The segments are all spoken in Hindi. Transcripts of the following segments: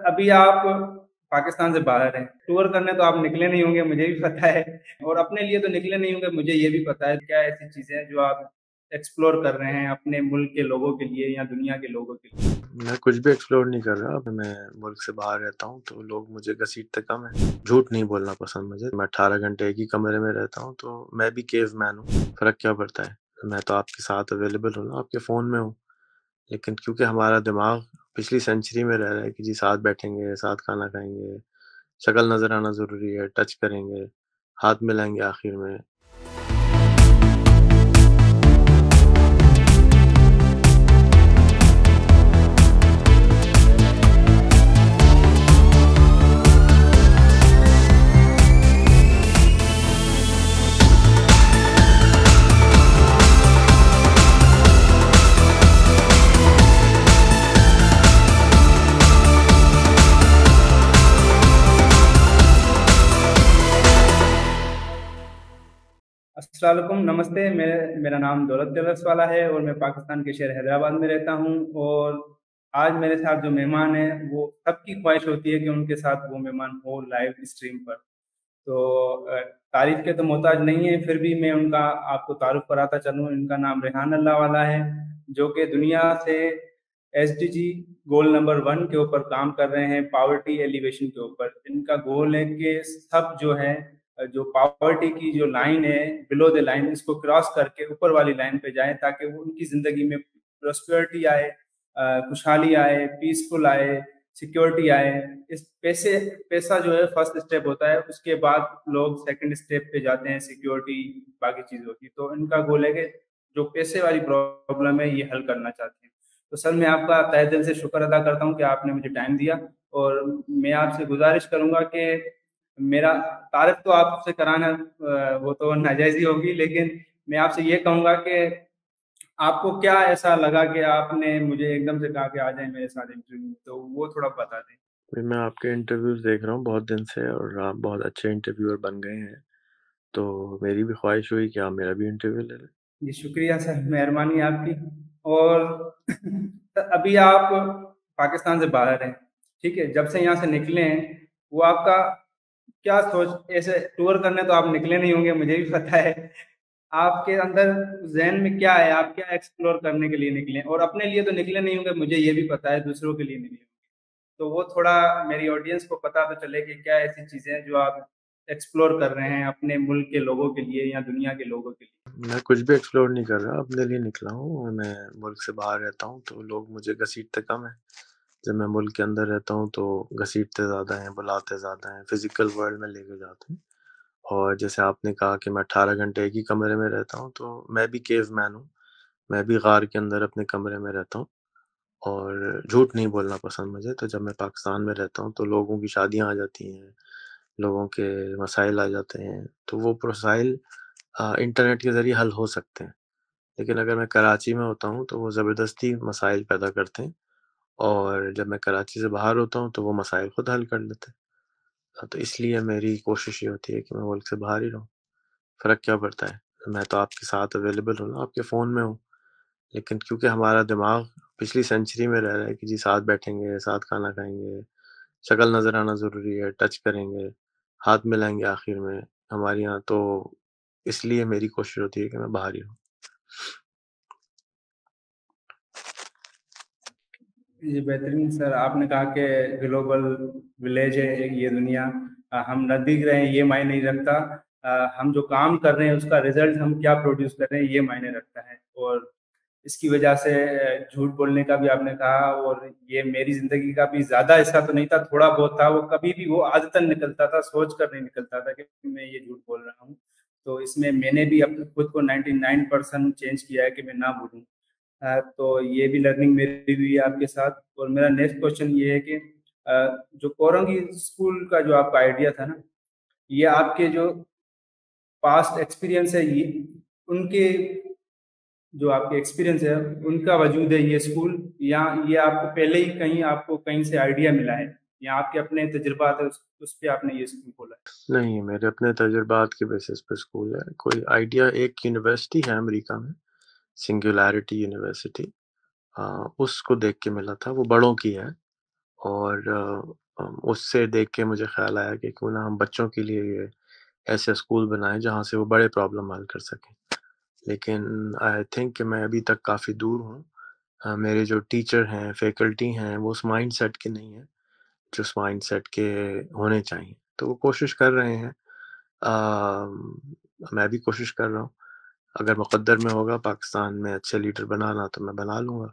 अभी आप पाकिस्तान से बाहर हैं, टूर करने तो आप निकले नहीं होंगे, मुझे भी पता है। और अपने लिए तो निकले नहीं होंगे, मुझे ये भी पता है। क्या ऐसी चीज़ें हैं जो आप एक्सप्लोर कर रहे हैं अपने मुल्क के लोगों के लिए या दुनिया के लोगों के लिए? मैं कुछ भी एक्सप्लोर नहीं कर रहा। मैं मुल्क से बाहर रहता हूँ, तो लोग मुझे घसीटते कम हैं। झूठ नहीं बोलना पसंद मुझे। मैं 18 घंटे एक ही कमरे में रहता हूँ, तो मैं भी केवमैन हूँ। फ़र्क क्या पड़ता है? मैं तो आपके साथ अवेलेबल हूँ ना, आपके फ़ोन में हूँ। लेकिन क्योंकि हमारा दिमाग पिछली सेंचुरी में रह रहा है कि जी साथ बैठेंगे, साथ खाना खाएँगे, शक्ल नज़र आना ज़रूरी है, टच करेंगे, हाथ मिलाएँगे आखिर में। अस्सलाम वालेकुम, नमस्ते। मेरा नाम दौलत टेलर्स वाला है और मैं पाकिस्तान के शहर हैदराबाद में रहता हूँ। और आज मेरे साथ जो मेहमान है, वो सबकी ख्वाहिश होती है कि उनके साथ वो मेहमान हो लाइव स्ट्रीम पर। तो तारीफ के तो मोहताज नहीं है, फिर भी मैं उनका आपको तारुफ कराता चलूँ। इनका नाम रेहान अल्लाह वाला है, जो कि दुनिया से एसडीजी गोल नंबर 1 के ऊपर काम कर रहे हैं, पावर्टी एलिवेशन के ऊपर। इनका गोल है कि सब जो है, जो पावर्टी की जो लाइन है, बिलो द लाइन, इसको क्रॉस करके ऊपर वाली लाइन पे जाएं, ताकि वो उनकी ज़िंदगी में प्रोस्पेरिटी आए, खुशहाली आए, पीसफुल आए, सिक्योरिटी आए। इस पैसा जो है फर्स्ट स्टेप होता है, उसके बाद लोग सेकंड स्टेप पे जाते हैं, सिक्योरिटी, बाकी चीज़ों की। तो इनका गोल है कि जो पैसे वाली प्रॉब्लम है, ये हल करना चाहते हैं। तो सर, मैं आपका तहे दिल से शुक्र अदा करता हूँ कि आपने मुझे टाइम दिया। और मैं आपसे गुजारिश करूंगा कि मेरा तारीफ तो आपसे कराना वो तो नाजायज़ ही होगी, लेकिन मैं आपसे ये कहूँगा कि आपको क्या ऐसा लगा कि आपने मुझे एकदम से कहा कि आ जाएं मेरे साथ इंटरव्यू में, तो वो थोड़ा बता दें। अभी मैं आपके इंटरव्यूज़ देख रहा हूँ बहुत दिन से, और आप बहुत अच्छे इंटरव्यूअर बन गए हैं। तो मेरी भी ख्वाहिश हुई कि आप मेरा भी इंटरव्यू ले लें। जी शुक्रिया सर, मेहरबानी आपकी। और अभी आप पाकिस्तान से बाहर हैं, ठीक है? जब से यहाँ से निकले हैं, वो आपका क्या सोच, ऐसे टूर करने तो आप निकले नहीं होंगे, मुझे भी पता है। आपके अंदर जहन में क्या है, आप क्या एक्सप्लोर करने के लिए निकले हैं? और अपने लिए तो निकले नहीं होंगे, मुझे ये भी पता है, दूसरों के लिए निकले होंगे। तो वो थोड़ा मेरी ऑडियंस को पता तो चले कि क्या ऐसी चीज़ें हैं जो आप एक्सप्लोर कर रहे हैं अपने मुल्क के लोगों के लिए या दुनिया के लोगों के लिए। मैं कुछ भी एक्सप्लोर नहीं कर रहा, अपने लिए निकला हूँ। और मैं मुल्क से बाहर रहता हूँ, तो लोग मुझे घसीटते कम हैं। जब मैं मुल्क के अंदर रहता हूँ, तो घसीटते ज़्यादा हैं, बुलाते ज़्यादा हैं, फ़िज़िकल वर्ल्ड में लेके जाते हैं। और जैसे आपने कहा कि मैं 18 घंटे एक ही कमरे में रहता हूँ, तो मैं भी केवमैन हूँ। मैं भी गार के अंदर अपने कमरे में रहता हूँ, और झूठ नहीं बोलना पसंद मुझे। तो जब मैं पाकिस्तान में रहता हूँ, तो लोगों की शादियाँ आ जाती हैं, लोगों के मसाइल आ जाते हैं, तो वो मसाइल इंटरनेट के ज़रिए हल हो सकते हैं। लेकिन अगर मैं कराची में होता हूँ, तो वो ज़बरदस्ती मसाइल पैदा करते हैं, और जब मैं कराची से बाहर होता हूँ, तो वो मसाइल खुद हल कर लेते हैं। तो इसलिए मेरी कोशिश ये होती है कि मैं मुल्क से बाहर ही रहूँ। फ़र्क क्या पड़ता है? मैं तो आपके साथ अवेलेबल हूँ ना, आपके फ़ोन में हूँ। लेकिन क्योंकि हमारा दिमाग पिछली सेंचुरी में रह रहा है कि जी साथ बैठेंगे, साथ खाना खाएँगे, शक्ल नज़र आना ज़रूरी है, टच करेंगे, हाथ मिलाएँगे आखिर में हमारे यहाँ, तो इसलिए मेरी कोशिश होती है कि मैं बाहर ही रहूँ। जी बेहतरीन सर, आपने कहा कि ग्लोबल विलेज है एक ये दुनिया। हम नज़दीक रहें ये मायने नहीं रखता, हम जो काम कर रहे हैं उसका रिजल्ट हम क्या प्रोड्यूस कर रहे हैं ये मायने रखता है। और इसकी वजह से झूठ बोलने का भी आपने कहा, और ये मेरी ज़िंदगी का भी ज़्यादा हिस्सा तो नहीं था, थोड़ा बहुत था। वो कभी भी वो आदतन निकलता था, सोच कर नहीं निकलता था कि मैं ये झूठ बोल रहा हूँ। तो इसमें मैंने भी अपने खुद को 99% चेंज किया है कि मैं ना भूलूँ। तो ये भी लर्निंग मेरी हुई है आपके साथ। और मेरा नेक्स्ट क्वेश्चन ये है कि जो कोरंगी स्कूल का जो आपका आइडिया था ना, ये आपके जो पास्ट एक्सपीरियंस है, ये उनके जो आपके एक्सपीरियंस है उनका वजूद है ये स्कूल, या ये आपको पहले ही कहीं आपको कहीं से आइडिया मिला है, या आपके अपने तजुर्बात है उस पे आपने ये स्कूल खोला है? नहीं, मेरे अपने तजुर्बात के बेसिस पे स्कूल है। कोई आइडिया, एक यूनिवर्सिटी है अमेरिका में, सिंगुलैरिटी यूनिवर्सिटी, उसको देख के मिला था, वो बड़ों की है। और उससे देख के मुझे ख़्याल आया कि क्यों ना हम बच्चों के लिए ये ऐसे स्कूल बनाएँ जहाँ से वो बड़े प्रॉब्लम हल कर सकें। लेकिन आई थिंक कि मैं अभी तक काफ़ी दूर हूँ। मेरे जो टीचर हैं, फैकल्टी हैं, वो उस माइंडसेट के नहीं हैं, जिस माइंडसेट के होने चाहिए। तो वो कोशिश कर रहे हैं। मैं भी कोशिश कर रहा हूँ। अगर मुक़द्दर में होगा पाकिस्तान में अच्छे लीडर बनाना तो मैं बना लूँगा,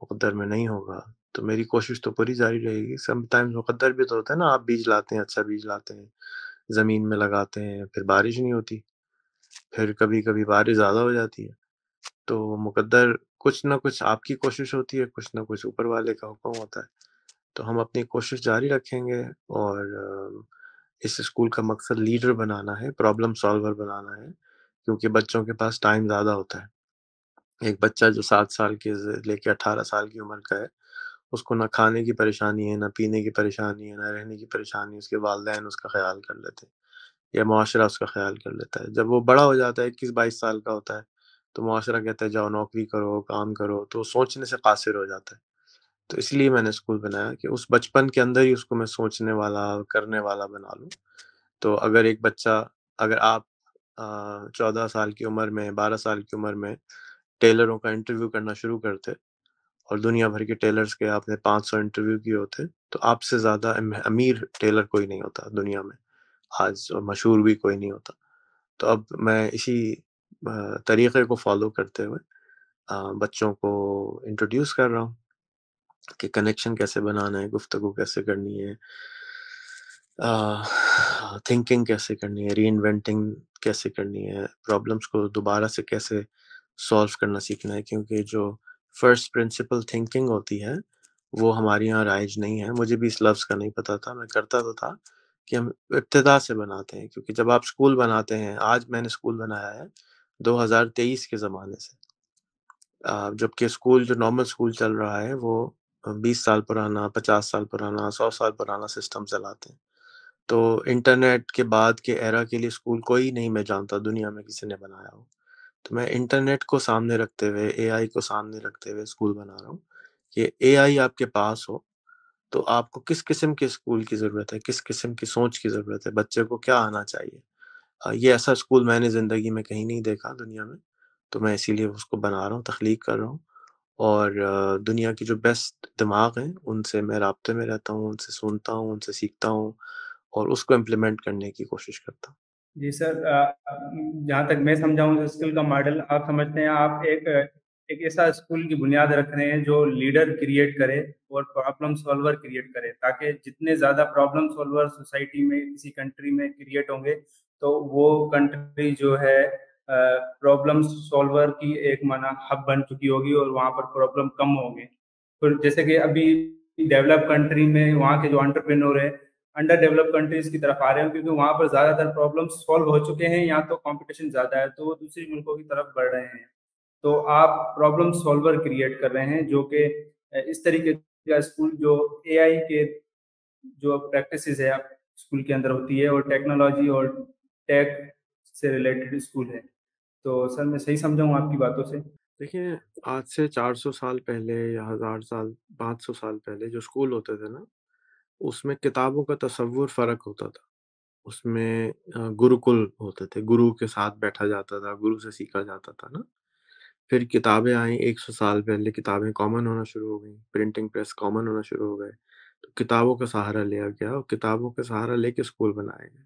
मुक़द्दर में नहीं होगा तो मेरी कोशिश तो पूरी जारी रहेगी। समटाइम्स मुक़द्दर भी तो होता है ना, आप बीज लाते हैं, अच्छा बीज लाते हैं, ज़मीन में लगाते हैं, फिर बारिश नहीं होती, फिर कभी-कभी बारिश ज़्यादा हो जाती है। तो मुक़द्दर कुछ न कुछ आपकी कोशिश होती है, कुछ न कुछ ऊपर वाले का हुक्म होता है। तो हम अपनी कोशिश जारी रखेंगे और इस स्कूल का मकसद लीडर बनाना है, प्रॉब्लम सॉल्वर बनाना है, क्योंकि बच्चों के पास टाइम ज़्यादा होता है। एक बच्चा जो 7 साल के से लेके 18 साल की उम्र का है, उसको ना खाने की परेशानी है, ना पीने की परेशानी है, ना रहने की परेशानी है, उसके वालिदैन उसका ख़्याल कर लेते हैं या मुआशरा उसका ख़्याल कर लेता है। जब वो बड़ा हो जाता है, 21-22 साल का होता है, तो मुआशरा कहता है जाओ नौकरी करो, काम करो, तो वो सोचने से कासिर हो जाता है। तो इसलिए मैंने स्कूल बनाया कि उस बचपन के अंदर ही उसको मैं सोचने वाला, करने वाला बना लूँ। तो अगर एक बच्चा अगर आप 14 साल की उम्र में, 12 साल की उम्र में टेलरों का इंटरव्यू करना शुरू करते और दुनिया भर के टेलर्स के आपने 500 इंटरव्यू किए होते, तो आपसे ज़्यादा अमीर टेलर कोई नहीं होता दुनिया में, आज और मशहूर भी कोई नहीं होता। तो अब मैं इसी तरीक़े को फ़ॉलो करते हुए बच्चों को इंट्रोड्यूस कर रहा हूँ कि कनेक्शन कैसे बनाना है, गुफ्तगू कैसे करनी है, थिंकिंग कैसे करनी है, रीइन्वेंटिंग कैसे करनी है, प्रॉब्लम्स को दोबारा से कैसे सॉल्व करना सीखना है, क्योंकि जो फर्स्ट प्रिंसिपल थिंकिंग होती है, वो हमारे यहाँ राइज नहीं है। मुझे भी इस लफ्ज़ का नहीं पता था, मैं करता तो था कि हम इब्तिदा से बनाते हैं, क्योंकि जब आप स्कूल बनाते हैं, आज मैंने स्कूल बनाया है 2023 के ज़माने से। जबकि स्कूल जो नॉर्मल स्कूल चल रहा है वो 20 साल पुराना, 50 साल पुराना, 100 साल पुराना सिस्टम चलाते हैं। तो इंटरनेट के बाद के एरा के लिए स्कूल कोई नहीं मैं जानता दुनिया में किसी ने बनाया हो। तो मैं इंटरनेट को सामने रखते हुए, एआई को सामने रखते हुए स्कूल बना रहा हूँ, कि एआई आपके पास हो, तो आपको किस किस्म के स्कूल की ज़रूरत है, किस किस्म की सोच की ज़रूरत है, बच्चे को क्या आना चाहिए। ये ऐसा स्कूल मैंने ज़िंदगी में कहीं नहीं देखा दुनिया में, तो मैं इसीलिए उसको बना रहा हूँ, तख्लीक कर रहा हूँ और दुनिया की जो बेस्ट दिमाग हैं, उनसे मैं राब्ते में रहता हूँ, उनसे सुनता हूँ, उनसे सीखता हूँ और उसको इम्प्लीमेंट करने की कोशिश करता हूँ। जी सर, जहाँ तक मैं समझा हूँ स्कूल का मॉडल आप समझते हैं, आप एक ऐसा स्कूल की बुनियाद रख रहे हैं जो लीडर क्रिएट करे और प्रॉब्लम सॉल्वर क्रिएट करे, ताकि जितने ज़्यादा प्रॉब्लम सॉल्वर सोसाइटी में किसी कंट्री में क्रिएट होंगे तो वो कंट्री जो है प्रॉब्लम सॉल्वर की एक माना हब बन चुकी होगी और वहाँ पर प्रॉब्लम कम होंगे। फिर जैसे कि अभी डेवलप कंट्री में वहाँ के जो एंटरप्रेन्योर है अंडर डेवलप कंट्रीज की तरफ आ रहे हैं, क्योंकि वहाँ पर ज़्यादातर प्रॉब्लम सॉल्व हो चुके हैं या तो कंपटीशन ज़्यादा है तो वो दूसरे मुल्कों की तरफ बढ़ रहे हैं। तो आप प्रॉब्लम सॉल्वर क्रिएट कर रहे हैं जो कि इस तरीके का स्कूल जो एआई के जो प्रैक्टिसेस है स्कूल के अंदर होती है और टेक्नोलॉजी और टेक से रिलेटेड स्कूल है। तो सर मैं सही समझा हूँ आपकी बातों से? देखिए, आज से 400 साल पहले या 1000 साल, 500 साल पहले जो स्कूल होते थे ना, उसमें किताबों का तसव्वुर फ़र्क होता था। उसमें गुरुकुल होते थे, गुरु के साथ बैठा जाता था, गुरु से सीखा जाता था ना। फिर किताबें आई 100 साल पहले, किताबें कॉमन होना शुरू हो गईं, प्रिंटिंग प्रेस कॉमन होना शुरू हो गए। तो किताबों का सहारा लिया गया और किताबों का सहारा लेके स्कूल बनाए गए।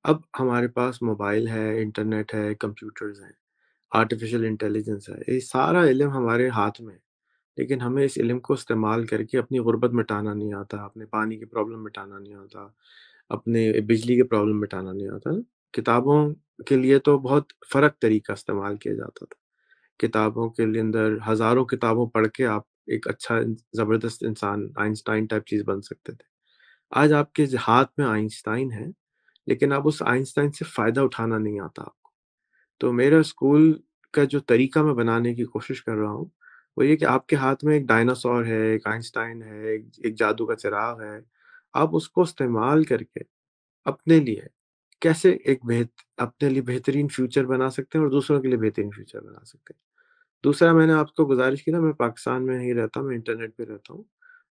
अब हमारे पास मोबाइल है, इंटरनेट है, कंप्यूटर्स हैं, आर्टिफ़िशियल इंटेलिजेंस है, ये सारा इल्म हमारे हाथ में है। लेकिन हमें इस इल्म को इस्तेमाल करके अपनी गुर्बत मिटाना नहीं आता, अपने पानी की प्रॉब्लम मिटाना नहीं आता, अपने बिजली की प्रॉब्लम मिटाना नहीं आता ना। किताबों के लिए तो बहुत फ़र्क तरीका इस्तेमाल किया जाता था। किताबों के लिए अंदर हज़ारों किताबों पढ़ के आप एक अच्छा ज़बरदस्त इंसान, आइंस्टाइन टाइप चीज़ बन सकते थे। आज आपके हाथ में आइंस्टाइन है, लेकिन अब उस आइंस्टाइन से फ़ायदा उठाना नहीं आता आपको। तो मेरा स्कूल का जो तरीका मैं बनाने की कोशिश कर रहा हूँ, वो ये कि आपके हाथ में एक डायनासॉर है, एक आइंस्टाइन है, एक जादू का चिराग है। आप उसको इस्तेमाल करके अपने लिए कैसे अपने लिए बेहतरीन फ्यूचर बना सकते हैं और दूसरों के लिए बेहतरीन फ्यूचर बना सकते हैं। दूसरा मैंने आपको गुज़ारिश की ना, मैं पाकिस्तान में नहीं रहता, मैं इंटरनेट पे रहता हूँ।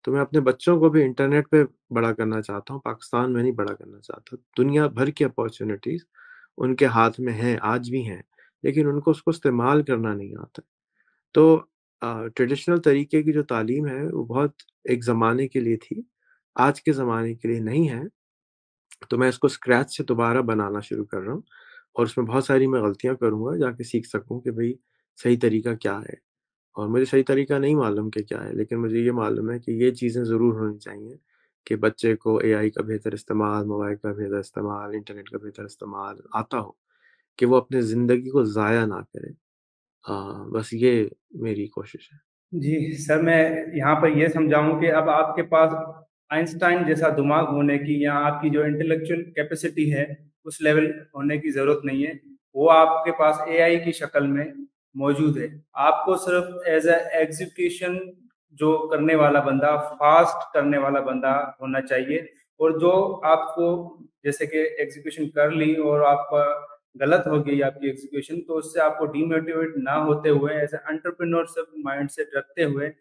तो मैं अपने बच्चों को भी इंटरनेट पे बड़ा करना चाहता हूँ, पाकिस्तान में नहीं बड़ा करना चाहता। दुनिया भर की अपॉर्च्युनिटीज़ उनके हाथ में हैं, आज भी हैं, लेकिन उनको उसको इस्तेमाल करना नहीं आता। तो ट्रेडिशनल तरीके की जो तालीम है, वो बहुत एक ज़माने के लिए थी, आज के ज़माने के लिए नहीं है। तो मैं इसको स्क्रैच से दोबारा बनाना शुरू कर रहा हूँ और उसमें बहुत सारी मैं गलतियाँ करूँगा, जाके सीख सकूँ कि भई सही तरीका क्या है। और मुझे सही तरीका नहीं मालूम कि क्या है, लेकिन मुझे ये मालूम है कि ये चीज़ें ज़रूर होनी चाहिए कि बच्चे को एआई का बेहतर इस्तेमाल, मोबाइल का बेहतर इस्तेमाल, इंटरनेट का बेहतर इस्तेमाल आता हो, कि वो अपनी ज़िंदगी को ज़ाया ना करे। बस ये मेरी कोशिश है। जी, सर मैं यहाँ पर ये समझाऊँ कि अब आपके पास आइंस्टाइन जैसा दिमाग होने की या आपकी जो इंटेलेक्चुअल कैपेसिटी है, उस लेवल होने की ज़रूरत नहीं है। वो आपके पास एआई की शक्ल में मौजूद है। आपको सिर्फ एज़ अ एग्ज़ीक्यूशन जो करने वाला बंदा, फ़ास्ट करने वाला बंदा होना चाहिए और जो आपको जैसे कि एग्ज़ीक्यूशन कर ली और आपका गलत हो गई आपकी एग्जीक्यूशन, तो उससे आपको डीमोटिवेट ना होते हुए एज एंटरप्रेन्योरशिप माइंडसेट रखते हुए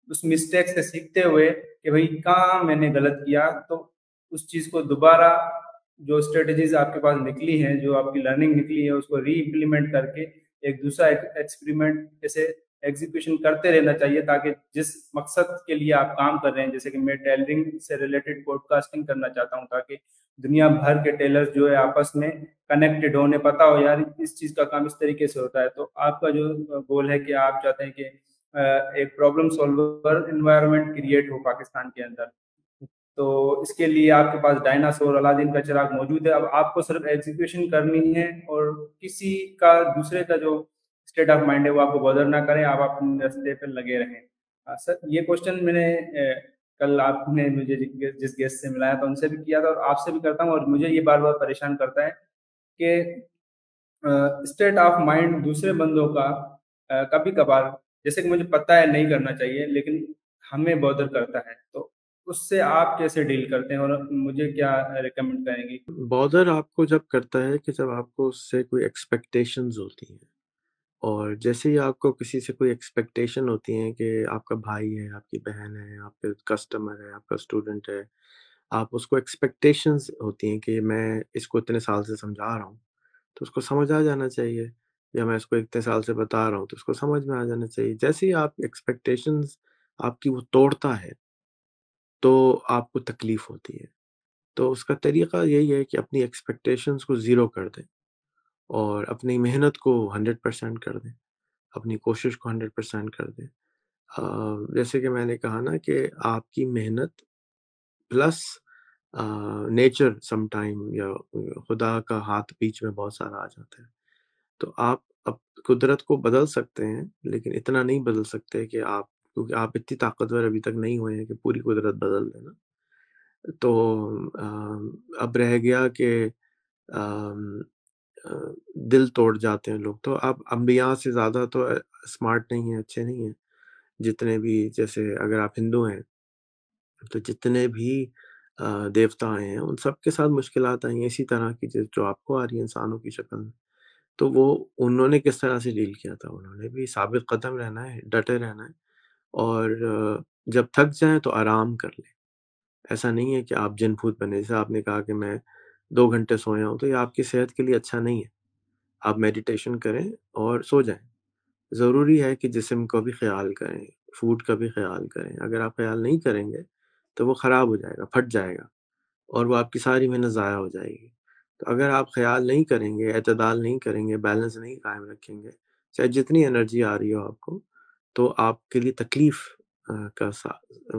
उस मिस्टेक से सीखते हुए कि भाई कहाँ मैंने गलत किया, तो उस चीज़ को दोबारा जो स्ट्रेटजीज आपके पास निकली हैं, जो आपकी लर्निंग निकली है, उसको री इम्प्लीमेंट करके एक दूसरा एक्सपेरिमेंट जैसे एग्जीक्यूशन करते रहना चाहिए, ताकि जिस मकसद के लिए आप काम कर रहे हैं, जैसे कि मैं टेलरिंग से रिलेटेड पॉडकास्टिंग करना चाहता हूँ, ताकि दुनिया भर के टेलर्स जो है आपस में कनेक्टेड हो, उन्हें पता हो यार इस चीज़ का काम इस तरीके से होता है। तो आपका जो गोल है कि आप चाहते हैं कि एक प्रॉब्लम सॉल्वर इन्वायरमेंट क्रिएट हो पाकिस्तान के अंदर, तो इसके लिए आपके पास डायनासोर अलादीन का चिराग मौजूद है। अब आपको सिर्फ एग्जीक्यूशन करनी है और किसी का दूसरे का जो स्टेट ऑफ माइंड है वो आपको बॉदर ना करें, आप अपने रास्ते पर लगे रहें। सर ये क्वेश्चन मैंने कल आपने मुझे जिस गेस्ट से मिलाया था उनसे भी किया था और आपसे भी करता हूँ, और मुझे ये बार बार परेशान करता है कि स्टेट ऑफ माइंड दूसरे बंदों का कभी कभार, जैसे कि मुझे पता है नहीं करना चाहिए, लेकिन हमें बॉदर करता है, तो उससे आप कैसे डील करते हैं और मुझे क्या रिकमेंड करेंगे? बॉदर आपको जब करता है कि जब आपको उससे कोई एक्सपेक्टेशंस होती हैं, और जैसे ही आपको किसी से कोई एक्सपेक्टेशन होती है कि आपका भाई है, आपकी बहन है, आपके कस्टमर है, आपका स्टूडेंट है, आप उसको एक्सपेक्टेशंस होती हैं कि मैं इसको इतने साल से समझा रहा हूँ, तो उसको समझ आ जाना चाहिए, या मैं इसको इतने साल से बता रहा हूँ, तो उसको समझ में आ जाना चाहिए। जैसे ही आप एक्सपेक्टेशंस आपकी वो तोड़ता है, तो आपको तकलीफ़ होती है। तो उसका तरीक़ा यही है कि अपनी एक्सपेक्टेशंस को ज़ीरो कर दें और अपनी मेहनत को 100% कर दें, अपनी कोशिश को 100% कर दें। जैसे कि मैंने कहा ना कि आपकी मेहनत प्लस नेचर समटाइम, या खुदा का हाथ बीच में बहुत सारा आ जाता है। तो आप अब कुदरत को बदल सकते हैं, लेकिन इतना नहीं बदल सकते कि आप, क्योंकि आप इतनी ताकतवर अभी तक नहीं हुए हैं कि पूरी कुदरत बदल देना। तो अब रह गया कि अम, दिल तोड़ जाते हैं लोग। तो आप अम्बिया से ज़्यादा तो स्मार्ट नहीं हैं, अच्छे नहीं हैं। जितने भी, जैसे अगर आप हिंदू हैं, तो जितने भी देवता आए हैं, उन सब के साथ मुश्किलात आई हैं इसी तरह की जो आपको आ रही है इंसानों की शक्ल में। तो वो उन्होंने किस तरह से डील किया था? उन्होंने भी साबित कदम रहना है, डटे रहना है, और जब थक जाएँ तो आराम कर लें। ऐसा नहीं है कि आप जिन-भूत बने। जैसे आपने कहा कि मैं 2 घंटे सोया हूँ, तो ये आपकी सेहत के लिए अच्छा नहीं है। आप मेडिटेशन करें और सो जाएँ। ज़रूरी है कि जिस्म का भी ख़्याल करें, फूड का भी ख़्याल करें। अगर आप ख़्याल नहीं करेंगे, तो वो ख़राब हो जाएगा, फट जाएगा, और वो आपकी सारी मेहनत ज़ाया हो जाएगी। तो अगर आप ख़्याल नहीं करेंगे, एतदाल नहीं करेंगे, बैलेंस नहीं कायम रखेंगे, चाहे जितनी एनर्जी आ रही हो आपको, तो आपके लिए तकलीफ़ का अ,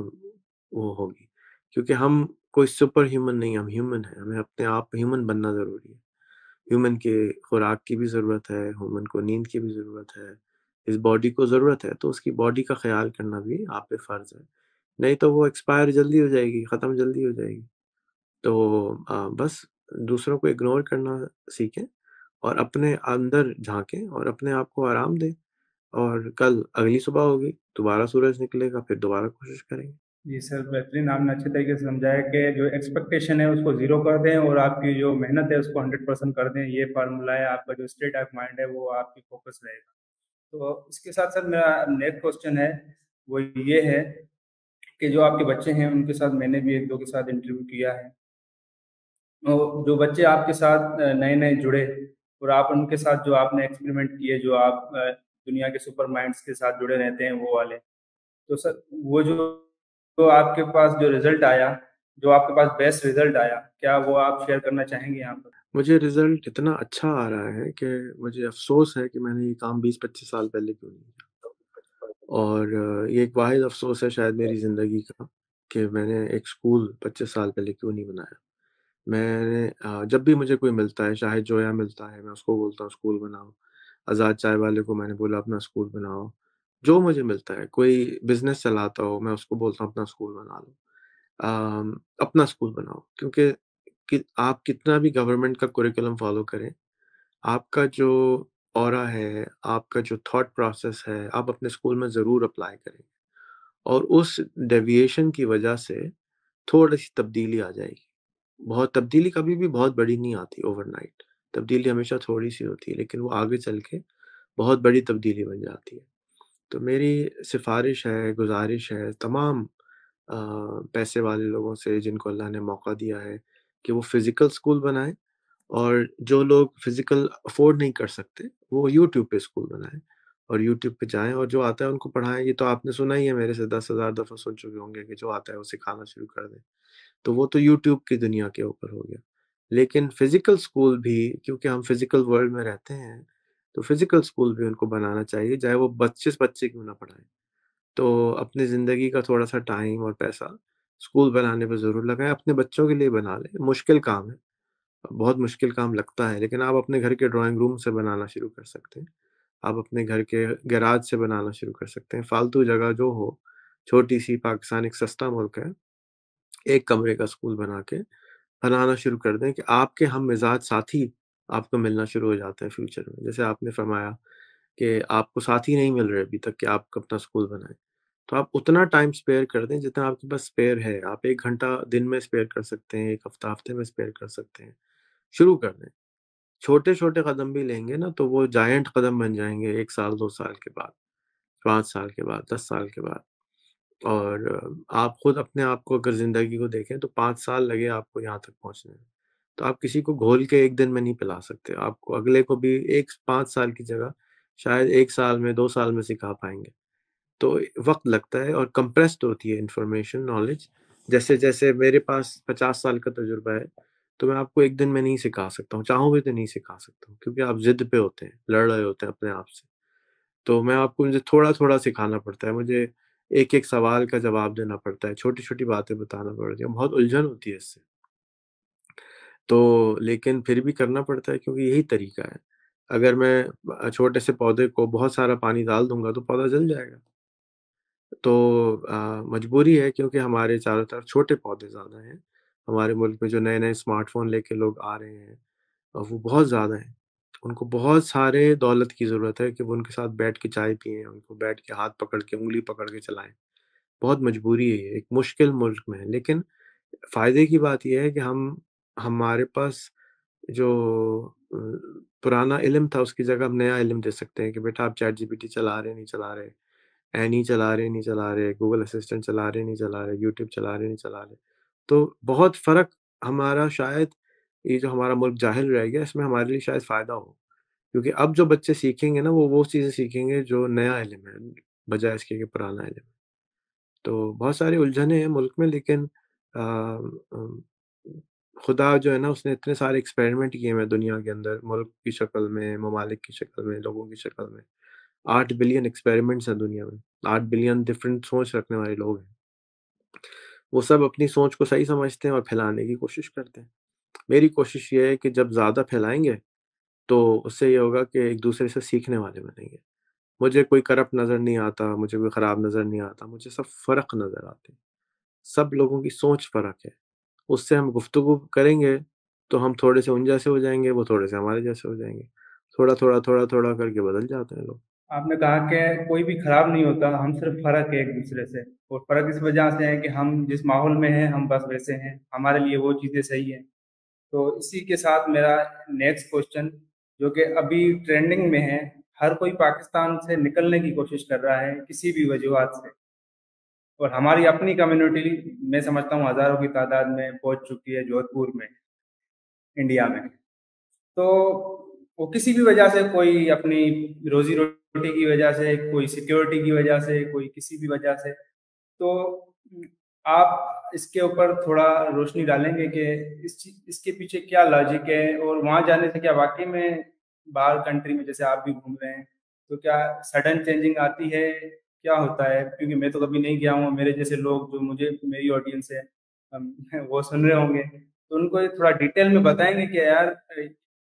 वो होगी। क्योंकि हम कोई सुपर ह्यूमन नहीं, हम ह्यूमन हैं, हमें अपने आप ह्यूमन बनना ज़रूरी है। ह्यूमन के खुराक की भी ज़रूरत है, ह्यूमन को नींद की भी ज़रूरत है, इस बॉडी को ज़रूरत है, तो उसकी बॉडी का ख़्याल करना भी आप पे फ़र्ज़ है। नहीं तो वो एक्सपायर जल्दी हो जाएगी, ख़त्म जल्दी हो जाएगी। तो बस दूसरों को इग्नोर करना सीखें और अपने अंदर झाँकें और अपने आप को आराम दें, और कल अगली सुबह होगी, दोबारा सूरज निकलेगा, फिर दोबारा कोशिश करेंगे। जी सर, बेहतरीन, आपने अच्छे तरीके से समझाया कि जो एक्सपेक्टेशन है उसको ज़ीरो कर दें और आपकी जो मेहनत है उसको 100% कर दें। ये फार्मूला है, आपका जो स्टेट ऑफ माइंड है वो आपकी फोकस रहेगा। तो इसके साथ साथ मेरा नेक्स्ट क्वेश्चन है, वो ये है कि जो आपके बच्चे हैं उनके साथ मैंने भी एक दो के साथ इंटरव्यू किया है, और जो बच्चे आपके साथ नए नए जुड़े और आप उनके साथ जो आपने एक्सपेरिमेंट किए, जो आप दुनिया के सुपर माइंड्स के साथ जुड़े रहते हैं वो वाले, तो सर वो जो आपके पास जो रिजल्ट आया, जो आपके पास बेस्ट रिजल्ट आया, क्या वो आप शेयर करना चाहेंगे यहाँ पर? मुझे रिज़ल्ट इतना अच्छा आ रहा है कि मुझे अफ़सोस है कि मैंने ये काम 20-25 साल पहले क्यों नहीं किया। और ये एक वाहिद अफ़सोस है शायद मेरी ज़िंदगी का कि मैंने एक स्कूल 25 साल पहले क्यों नहीं बनाया। मैंने जब भी मुझे कोई मिलता है, शाहिद जोया मिलता है, मैं उसको बोलता हूँ स्कूल बनाओ। आज़ाद चाय वाले को मैंने बोला अपना स्कूल बनाओ। जो मुझे मिलता है, कोई बिज़नेस चलाता हो, मैं उसको बोलता हूँ अपना स्कूल बना लो। अपना स्कूल बनाओ क्योंकि कि आप कितना भी गवर्नमेंट का करिकुलम फ़ॉलो करें, आपका जो ऑरा है, आपका जो थॉट प्रोसेस है, आप अपने स्कूल में ज़रूर अप्लाई करें और उस डेविएशन की वजह से थोड़ी-सी तब्दीली आ जाएगी। बहुत तब्दीली कभी भी बहुत बड़ी नहीं आती ओवरनाइट। तब्दीली हमेशा थोड़ी-सी होती है, लेकिन वो आगे चल के बहुत बड़ी तब्दीली बन जाती है। तो मेरी सिफ़ारिश है, गुज़ारिश है तमाम पैसे वाले लोगों से जिनको अल्लाह ने मौका दिया है कि वो फ़िज़िकल स्कूल बनाएँ और जो लोग फ़िज़िकल अफ़ोर्ड नहीं कर सकते, वो यूट्यूब पे स्कूल बनाएँ और यूट्यूब पे जाएँ और जो आता है उनको पढ़ाएँ। ये तो आपने सुना ही है मेरे से 10,000 दफ़ा सुन चुके होंगे कि जो आता है वो सिखाना शुरू कर दें। तो वो तो यूट्यूब की दुनिया के ऊपर हो गया। लेकिन फ़िज़िकल स्कूल भी क्योंकि हम फ़िज़िकल वर्ल्ड में रहते हैं, तो फ़िज़िकल स्कूल भी उनको बनाना चाहिए, चाहे वो 25 बच्चे क्यों ना पढ़ाएँ। तो अपनी ज़िंदगी का थोड़ा-सा टाइम और पैसा स्कूल बनाने पे ज़रूर लगाएँ, अपने बच्चों के लिए बना लें, मुश्किल काम है, बहुत मुश्किल काम लगता है, लेकिन आप अपने घर के ड्राइंग रूम से बनाना शुरू कर सकते हैं। आप अपने घर के गैराज से बनाना शुरू कर सकते हैं, फालतू जगह जो हो, छोटी-सी पाकिस्तान एक सस्ता मुल्क है, 1 कमरे का स्कूल बना के बनाना शुरू कर दें कि आपके हम मिज़ाज साथी आपको मिलना शुरू हो जाते हैं फ्यूचर में। जैसे आपने फरमाया कि आपको साथी नहीं मिल रहे अभी तक कि आप अपना स्कूल बनाएँ। तो आप उतना टाइम स्पेयर कर दें जितना आपके पास स्पेयर है। आप 1 घंटा दिन में स्पेयर कर सकते हैं, 1 हफ्ता हफ्ते में स्पेयर कर सकते हैं। शुरू कर दें। छोटे-छोटे कदम भी लेंगे ना तो वो जायंट कदम बन जाएँगे 1 साल, 2 साल के बाद, 5 साल के बाद, 10 साल के बाद। और आप खुद अपने आप को अगर ज़िंदगी को देखें तो 5 साल लगे आपको यहाँ तक पहुँचने में। तो आप किसी को घोल के 1 दिन में नहीं पिला सकते। आपको अगले को भी एक 5 साल की जगह शायद 1 साल में, 2 साल में सिखा पाएँगे। तो वक़्त लगता है और कंप्रेस्ड होती है इन्फॉर्मेशन, नॉलेज। जैसे-जैसे मेरे पास 50 साल का तजुर्बा है, तो मैं आपको 1 दिन में नहीं सिखा सकता हूँ, चाहूँ भी तो नहीं सिखा सकता हूँ, क्योंकि आप ज़िद पे होते हैं, लड़ रहे होते हैं अपने आप से। तो मैं आपको मुझे थोड़ा-थोड़ा सिखाना पड़ता है, मुझे एक-एक सवाल का जवाब देना पड़ता है, छोटी-छोटी बातें बताना पड़ती हैं, बहुत उलझन होती है इससे। तो लेकिन फिर भी करना पड़ता है क्योंकि यही तरीका है। अगर मैं छोटे से पौधे को बहुत सारा पानी डाल दूँगा तो पौधा जल जाएगा। तो मजबूरी है क्योंकि हमारे चारों तरफ छोटे पौधे ज़्यादा हैं। हमारे मुल्क में जो नए-नए स्मार्टफ़ोन लेके लोग आ रहे हैं वो बहुत ज़्यादा हैं। उनको बहुत सारे दौलत की ज़रूरत है कि वो उनके साथ बैठ के चाय पिएँ, उनको बैठ के हाथ पकड़ के, उँगली पकड़ के चलाएँ। बहुत मजबूरी है ये, एक मुश्किल मुल्क में है। लेकिन फ़ायदे की बात ये है कि हमारे पास जो पुराना इल्म था उसकी जगह हम नया इल्म दे सकते हैं कि बेटा आप चैट जीपीटी चला रहे, नहीं चला रहे, एनी चला रहे, नहीं चला रहे, गूगल असिस्टेंट चला रहे, नहीं चला रहे, यूट्यूब चला रहे, नहीं चला रहे। तो बहुत फ़र्क हमारा शायद ये जो हमारा मुल्क जाहिल रह गया इसमें हमारे लिए शायद फ़ायदा हो। क्योंकि अब जो बच्चे सीखेंगे ना वो चीज़ें सीखेंगे जो नया इल्म है, बजाए इसके कि पुराना इल्म है। तो बहुत सारी उलझनें हैं मुल्क में लेकिन अम, खुदा जो है ना उसने इतने सारे एक्सपेरिमेंट किए हुए हैं दुनिया के अंदर, मुल्क की शक्ल में, ममालिक की शक्ल में, लोगों की शक्ल में। 8 बिलियन एक्सपेरिमेंट्स हैं दुनिया में। 8 बिलियन डिफरेंट सोच रखने वाले लोग हैं। वो सब अपनी सोच को सही समझते हैं और फैलाने की कोशिश करते हैं। मेरी कोशिश ये है कि जब ज़्यादा फैलाएँगे, तो उससे ये होगा कि एक-दूसरे से सीखने वाले बनेंगे। मुझे कोई करप्ट नज़र नहीं आता, मुझे कोई खराब नज़र नहीं आता, मुझे सब फ़र्क नज़र आते हैं। सब लोगों की सोच फ़र्क है। उससे हम गुफ्तगू करेंगे, तो हम थोड़े से उन जैसे हो जाएँगे, वो थोड़े से हमारे जैसे हो जाएँगे। थोड़ा-थोड़ा, थोड़ा-थोड़ा करके बदल जाते हैं लोग। आपने कहा कि कोई भी खराब नहीं होता, हम सिर्फ फ़र्क है एक दूसरे से, और फ़र्क इस वजह से है कि हम जिस माहौल में हैं हम बस वैसे हैं, हमारे लिए वो चीज़ें सही हैं। तो इसी के साथ मेरा नेक्स्ट क्वेश्चन, जो कि अभी ट्रेंडिंग में है, हर कोई पाकिस्तान से निकलने की कोशिश कर रहा है किसी भी वजूहत से, और हमारी अपनी कम्युनिटी मैं समझता हूँ हज़ारों की तादाद में पहुँच चुकी है जोधपुर में, इंडिया में। तो वो किसी भी वजह से, कोई अपनी रोजी रोटी की वजह से, कोई सिक्योरिटी की वजह से, कोई किसी भी वजह से, तो आप इसके ऊपर थोड़ा रोशनी डालेंगे कि इसके पीछे क्या लॉजिक है, और वहाँ जाने से क्या वाकई में बाहर कंट्री में जैसे आप भी घूम रहे हैं तो क्या सडन चेंजिंग आती है, क्या होता है? क्योंकि मैं तो कभी नहीं गया हूँ, मेरे जैसे लोग जो मुझे, मेरी ऑडियंस है, वो सुन रहे होंगे, तो उनको ये थोड़ा डिटेल में बताएंगे कि यार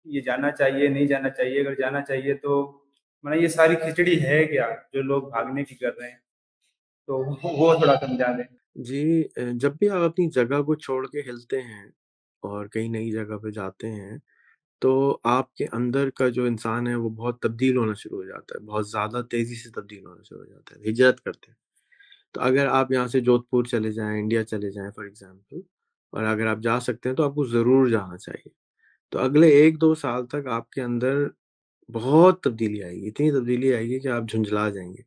ये जाना चाहिए नहीं जाना चाहिए, अगर जाना चाहिए तो मतलब ये सारी खिचड़ी है क्या जो लोग भागने की कर रहे हैं, तो वो थोड़ा समझा दें। जी, जब भी आप अपनी जगह को छोड़ के हिलते हैं और कहीं नई जगह पे जाते हैं, तो आपके अंदर का जो इंसान है वो बहुत तब्दील होना शुरू हो जाता है, बहुत ज़्यादा तेज़ी से तब्दील होना शुरू हो जाता है, हिजरत करते हैं। तो अगर आप यहाँ से जोधपुर चले जाएँ, इंडिया चले जाएँ फॉर एग्ज़ाम्पल, और अगर आप जा सकते हैं तो आपको ज़रूर जाना चाहिए। तो अगले 1-2 साल तक आपके अंदर बहुत तब्दीली आएगी, इतनी तब्दीली आएगी कि आप झुँझला जाएँगे।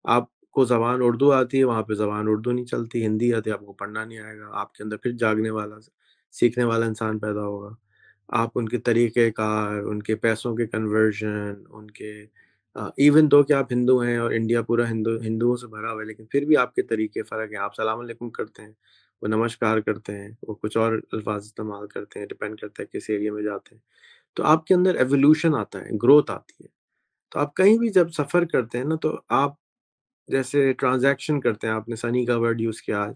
आपको ज़बान उर्दू आती है, वहाँ पे ज़बान उर्दू नहीं चलती, हिंदी आती है, आपको पढ़ना नहीं आएगा, आपके अंदर फिर जागने वाला, सीखने वाला इंसान पैदा होगा। आप उनके तरीक़े-कार, उनके पैसों के कन्वर्जन, उनके इवन दो कि आप हिंदू हैं और इंडिया पूरा हिंदुओं से भरा हुआ है, लेकिन फिर भी आपके तरीके फ़र्क हैं। आप सलाम अलैकुम करते हैं, वो नमस्कार करते हैं, वो कुछ और अल्फ़ाज़ इस्तेमाल करते हैं, डिपेंड करता है किस एरिया में जाते हैं। तो आपके अंदर एवोल्यूशन आता है, ग्रोथ आती है। तो आप कहीं भी जब सफ़र करते हैं ना, तो आप जैसे ट्रांज़ैक्शन करते हैं, आपने सनी का वर्ड यूज़ किया आज,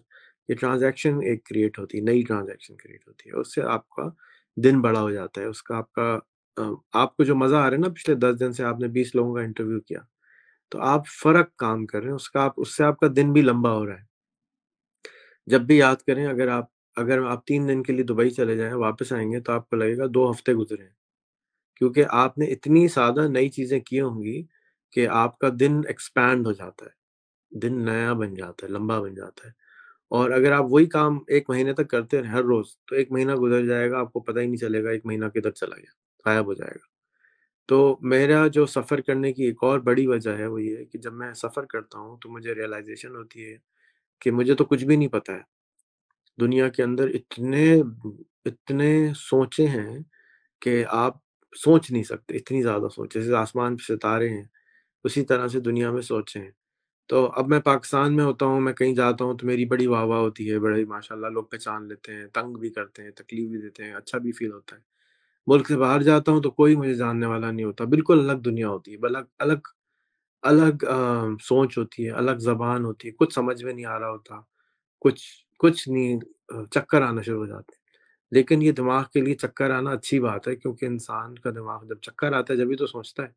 ये ट्रांज़ैक्शन एक क्रिएट होती है, नई ट्रांज़ैक्शन क्रिएट होती है, उससे आपका दिन बड़ा हो जाता है, उसका आपका आपको जो मज़ा आ रहा है ना, पिछले 10 दिन से आपने 20 लोगों का इंटरव्यू किया, तो आप फ़र्क काम कर रहे हैं, उसका आप उससे आपका दिन भी लंबा हो रहा है। जब भी याद करें, अगर आप 3 दिन के लिए दुबई चले जाएँ, वापस आएँगे तो आपको लगेगा 2 हफ़्ते गुज़रे हैं, क्योंकि आपने इतनी ज़्यादा नई चीज़ें की होंगी कि आपका दिन एक्सपैंड हो जाता है, दिन नया बन जाता है, लंबा बन जाता है। और अगर आप वही काम 1 महीने तक करते हैं हर रोज़, तो 1 महीना गुज़र जाएगा, आपको पता ही नहीं चलेगा 1 महीना किधर चला गया, गायब हो जाएगा। तो मेरा जो सफ़र करने की एक और बड़ी वजह है, वो ये है कि जब मैं सफ़र करता हूँ, तो मुझे रियलाइज़ेशन होती है कि मुझे तो कुछ भी नहीं पता है। दुनिया के अंदर इतने इतने सोचे हैं कि आप सोच नहीं सकते, इतनी ज़्यादा सोच, जैसे आसमान पे सितारे हैं, उसी तरह से दुनिया में सोचें हैं। तो अब मैं पाकिस्तान में होता हूँ, मैं कहीं जाता हूँ तो मेरी बड़ी वाह-वाह होती है, बड़े माशाल्लाह लोग पहचान लेते हैं, तंग भी करते हैं, तकलीफ़ भी देते हैं, अच्छा भी फ़ील होता है। मुल्क से बाहर जाता हूँ तो कोई मुझे जानने वाला नहीं होता, बिल्कुल अलग दुनिया होती है, अलग अलग अलग सोच होती है, अलग ज़बान होती है, कुछ समझ में नहीं आ रहा होता, कुछ कुछ नहीं, चक्कर आना शुरू हो जाते हैं। लेकिन ये दिमाग के लिए चक्कर आना अच्छी बात है, क्योंकि इंसान का दिमाग जब चक्कर आता है जब ही तो सोचता है,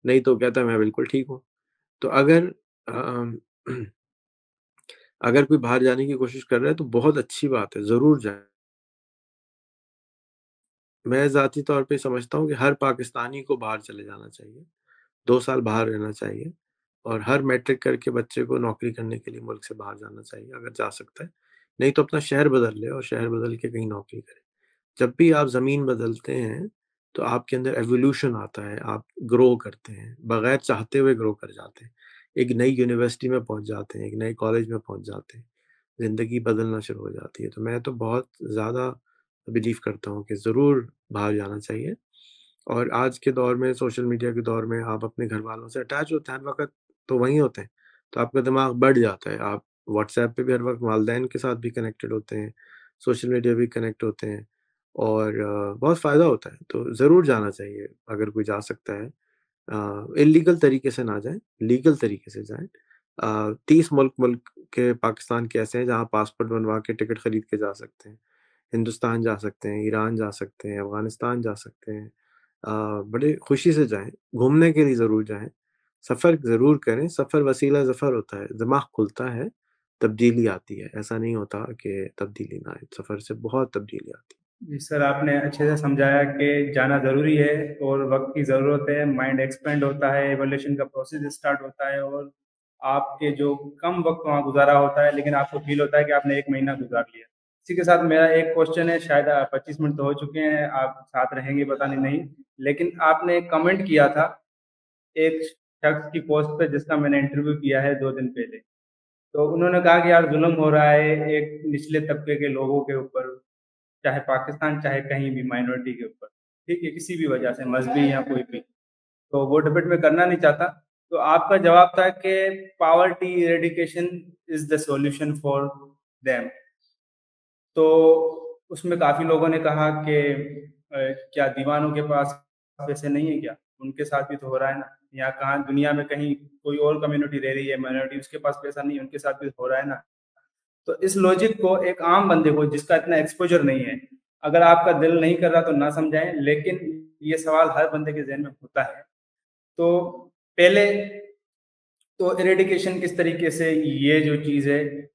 नहीं तो कहता है मैं बिल्कुल ठीक हूँ। तो अम, अगर कोई बाहर जाने की कोशिश कर रहा है तो बहुत अच्छी बात है, ज़रूर जाएँ। मैं ज़ाती तौर पे समझता हूँ कि हर पाकिस्तानी को बाहर चले जाना चाहिए, 2 साल बाहर रहना चाहिए, और हर मैट्रिक करके बच्चे को नौकरी करने के लिए मुल्क से बाहर जाना चाहिए, अगर जा सकता है। नहीं तो अपना शहर बदल ले और शहर बदल के कहीं नौकरी करे। जब भी आप ज़मीन बदलते हैं, तो आपके अंदर एवोल्यूशन आता है, आप ग्रो करते हैं, बगैर चाहते हुए ग्रो कर जाते हैं। एक नई यूनिवर्सिटी में पहुँच जाते हैं, एक नए कॉलेज में पहुँच जाते हैं, ज़िंदगी बदलना शुरू हो जाती है। तो मैं तो बहुत ज़्यादा बिलीव करता हूँ कि ज़रूर बाहर जाना चाहिए। और आज के दौर में, सोशल मीडिया के दौर में, आप अपने घरवालों से अटैच होते हैं, हर वक़्त तो वहीं होते हैं, तो आपका दिमाग बढ़ जाता है। आप व्हाट्सऐप पे भी हर वक़्त वालदैन के साथ भी कनेक्टेड होते हैं, सोशल मीडिया भी कनेक्ट होते हैं, और बहुत फ़ायदा होता है। तो ज़रूर जाना चाहिए अगर कोई जा सकता है। इल्लीगल तरीके से ना जाएँ, लीगल तरीके से जाएँ। 30 मुल्क मुल्क के पाकिस्तान के ऐसे हैं जहाँ पासपोर्ट बनवा के टिकट खरीद के जा सकते हैं। हिंदुस्तान जा सकते हैं, ईरान जा सकते हैं, अफ़गानिस्तान जा सकते हैं। बड़े खुशी से जाएँ, घूमने के लिए ज़रूर जाएँ, सफ़र ज़रूर करें, सफ़र वसीला ज़फ़र होता है, दिमाग खुलता है, तब्दीली आती है। ऐसा नहीं होता कि तब्दीली ना आए, सफ़र से बहुत तब्दीली आती है। जी सर, आपने अच्छे से समझाया कि जाना ज़रूरी है और वक्त की ज़रूरत है, माइंड एक्सपेंड होता है, एवोल्यूशन का प्रोसेस स्टार्ट होता है, और आपके जो कम वक्त वहाँ गुजारा होता है लेकिन आपको फील होता है कि आपने 1 महीना गुजार लिया। इसी के साथ मेरा एक क्वेश्चन है, शायद 25 मिनट तो हो चुके हैं, आप साथ रहेंगे पता नहीं, लेकिन आपने एक कमेंट किया था एक शख्स की पोस्ट पे जिसका मैंने इंटरव्यू किया है 2 दिन पहले। तो उन्होंने कहा कि यार जुल्म हो रहा है एक निचले तबके के लोगों के ऊपर, चाहे पाकिस्तान चाहे कहीं भी माइनॉरिटी के ऊपर, ठीक है, किसी भी वजह से मजहबी या कोई भी, तो वो डिबेट में करना नहीं चाहता। तो आपका जवाब था कि poverty eradication is the solution for them. तो उसमें काफी लोगों ने कहा कि क्या दीवानों के पास पैसे नहीं है क्या, उनके साथ भी तो हो रहा है ना, या कहाँ दुनिया में कहीं कोई और कम्युनिटी रह रही है माइनॉरिटी, उसके पास पैसा नहीं है, उनके साथ भी तो हो रहा है ना। तो इस लॉजिक को एक आम बंदे को जिसका इतना एक्सपोजर नहीं है, अगर आपका दिल नहीं कर रहा तो ना समझाएं, लेकिन ये सवाल हर बंदे के जहन में होता है। तो पहले तो इरेडिकेशन किस तरीके से, ये जो चीज़ है,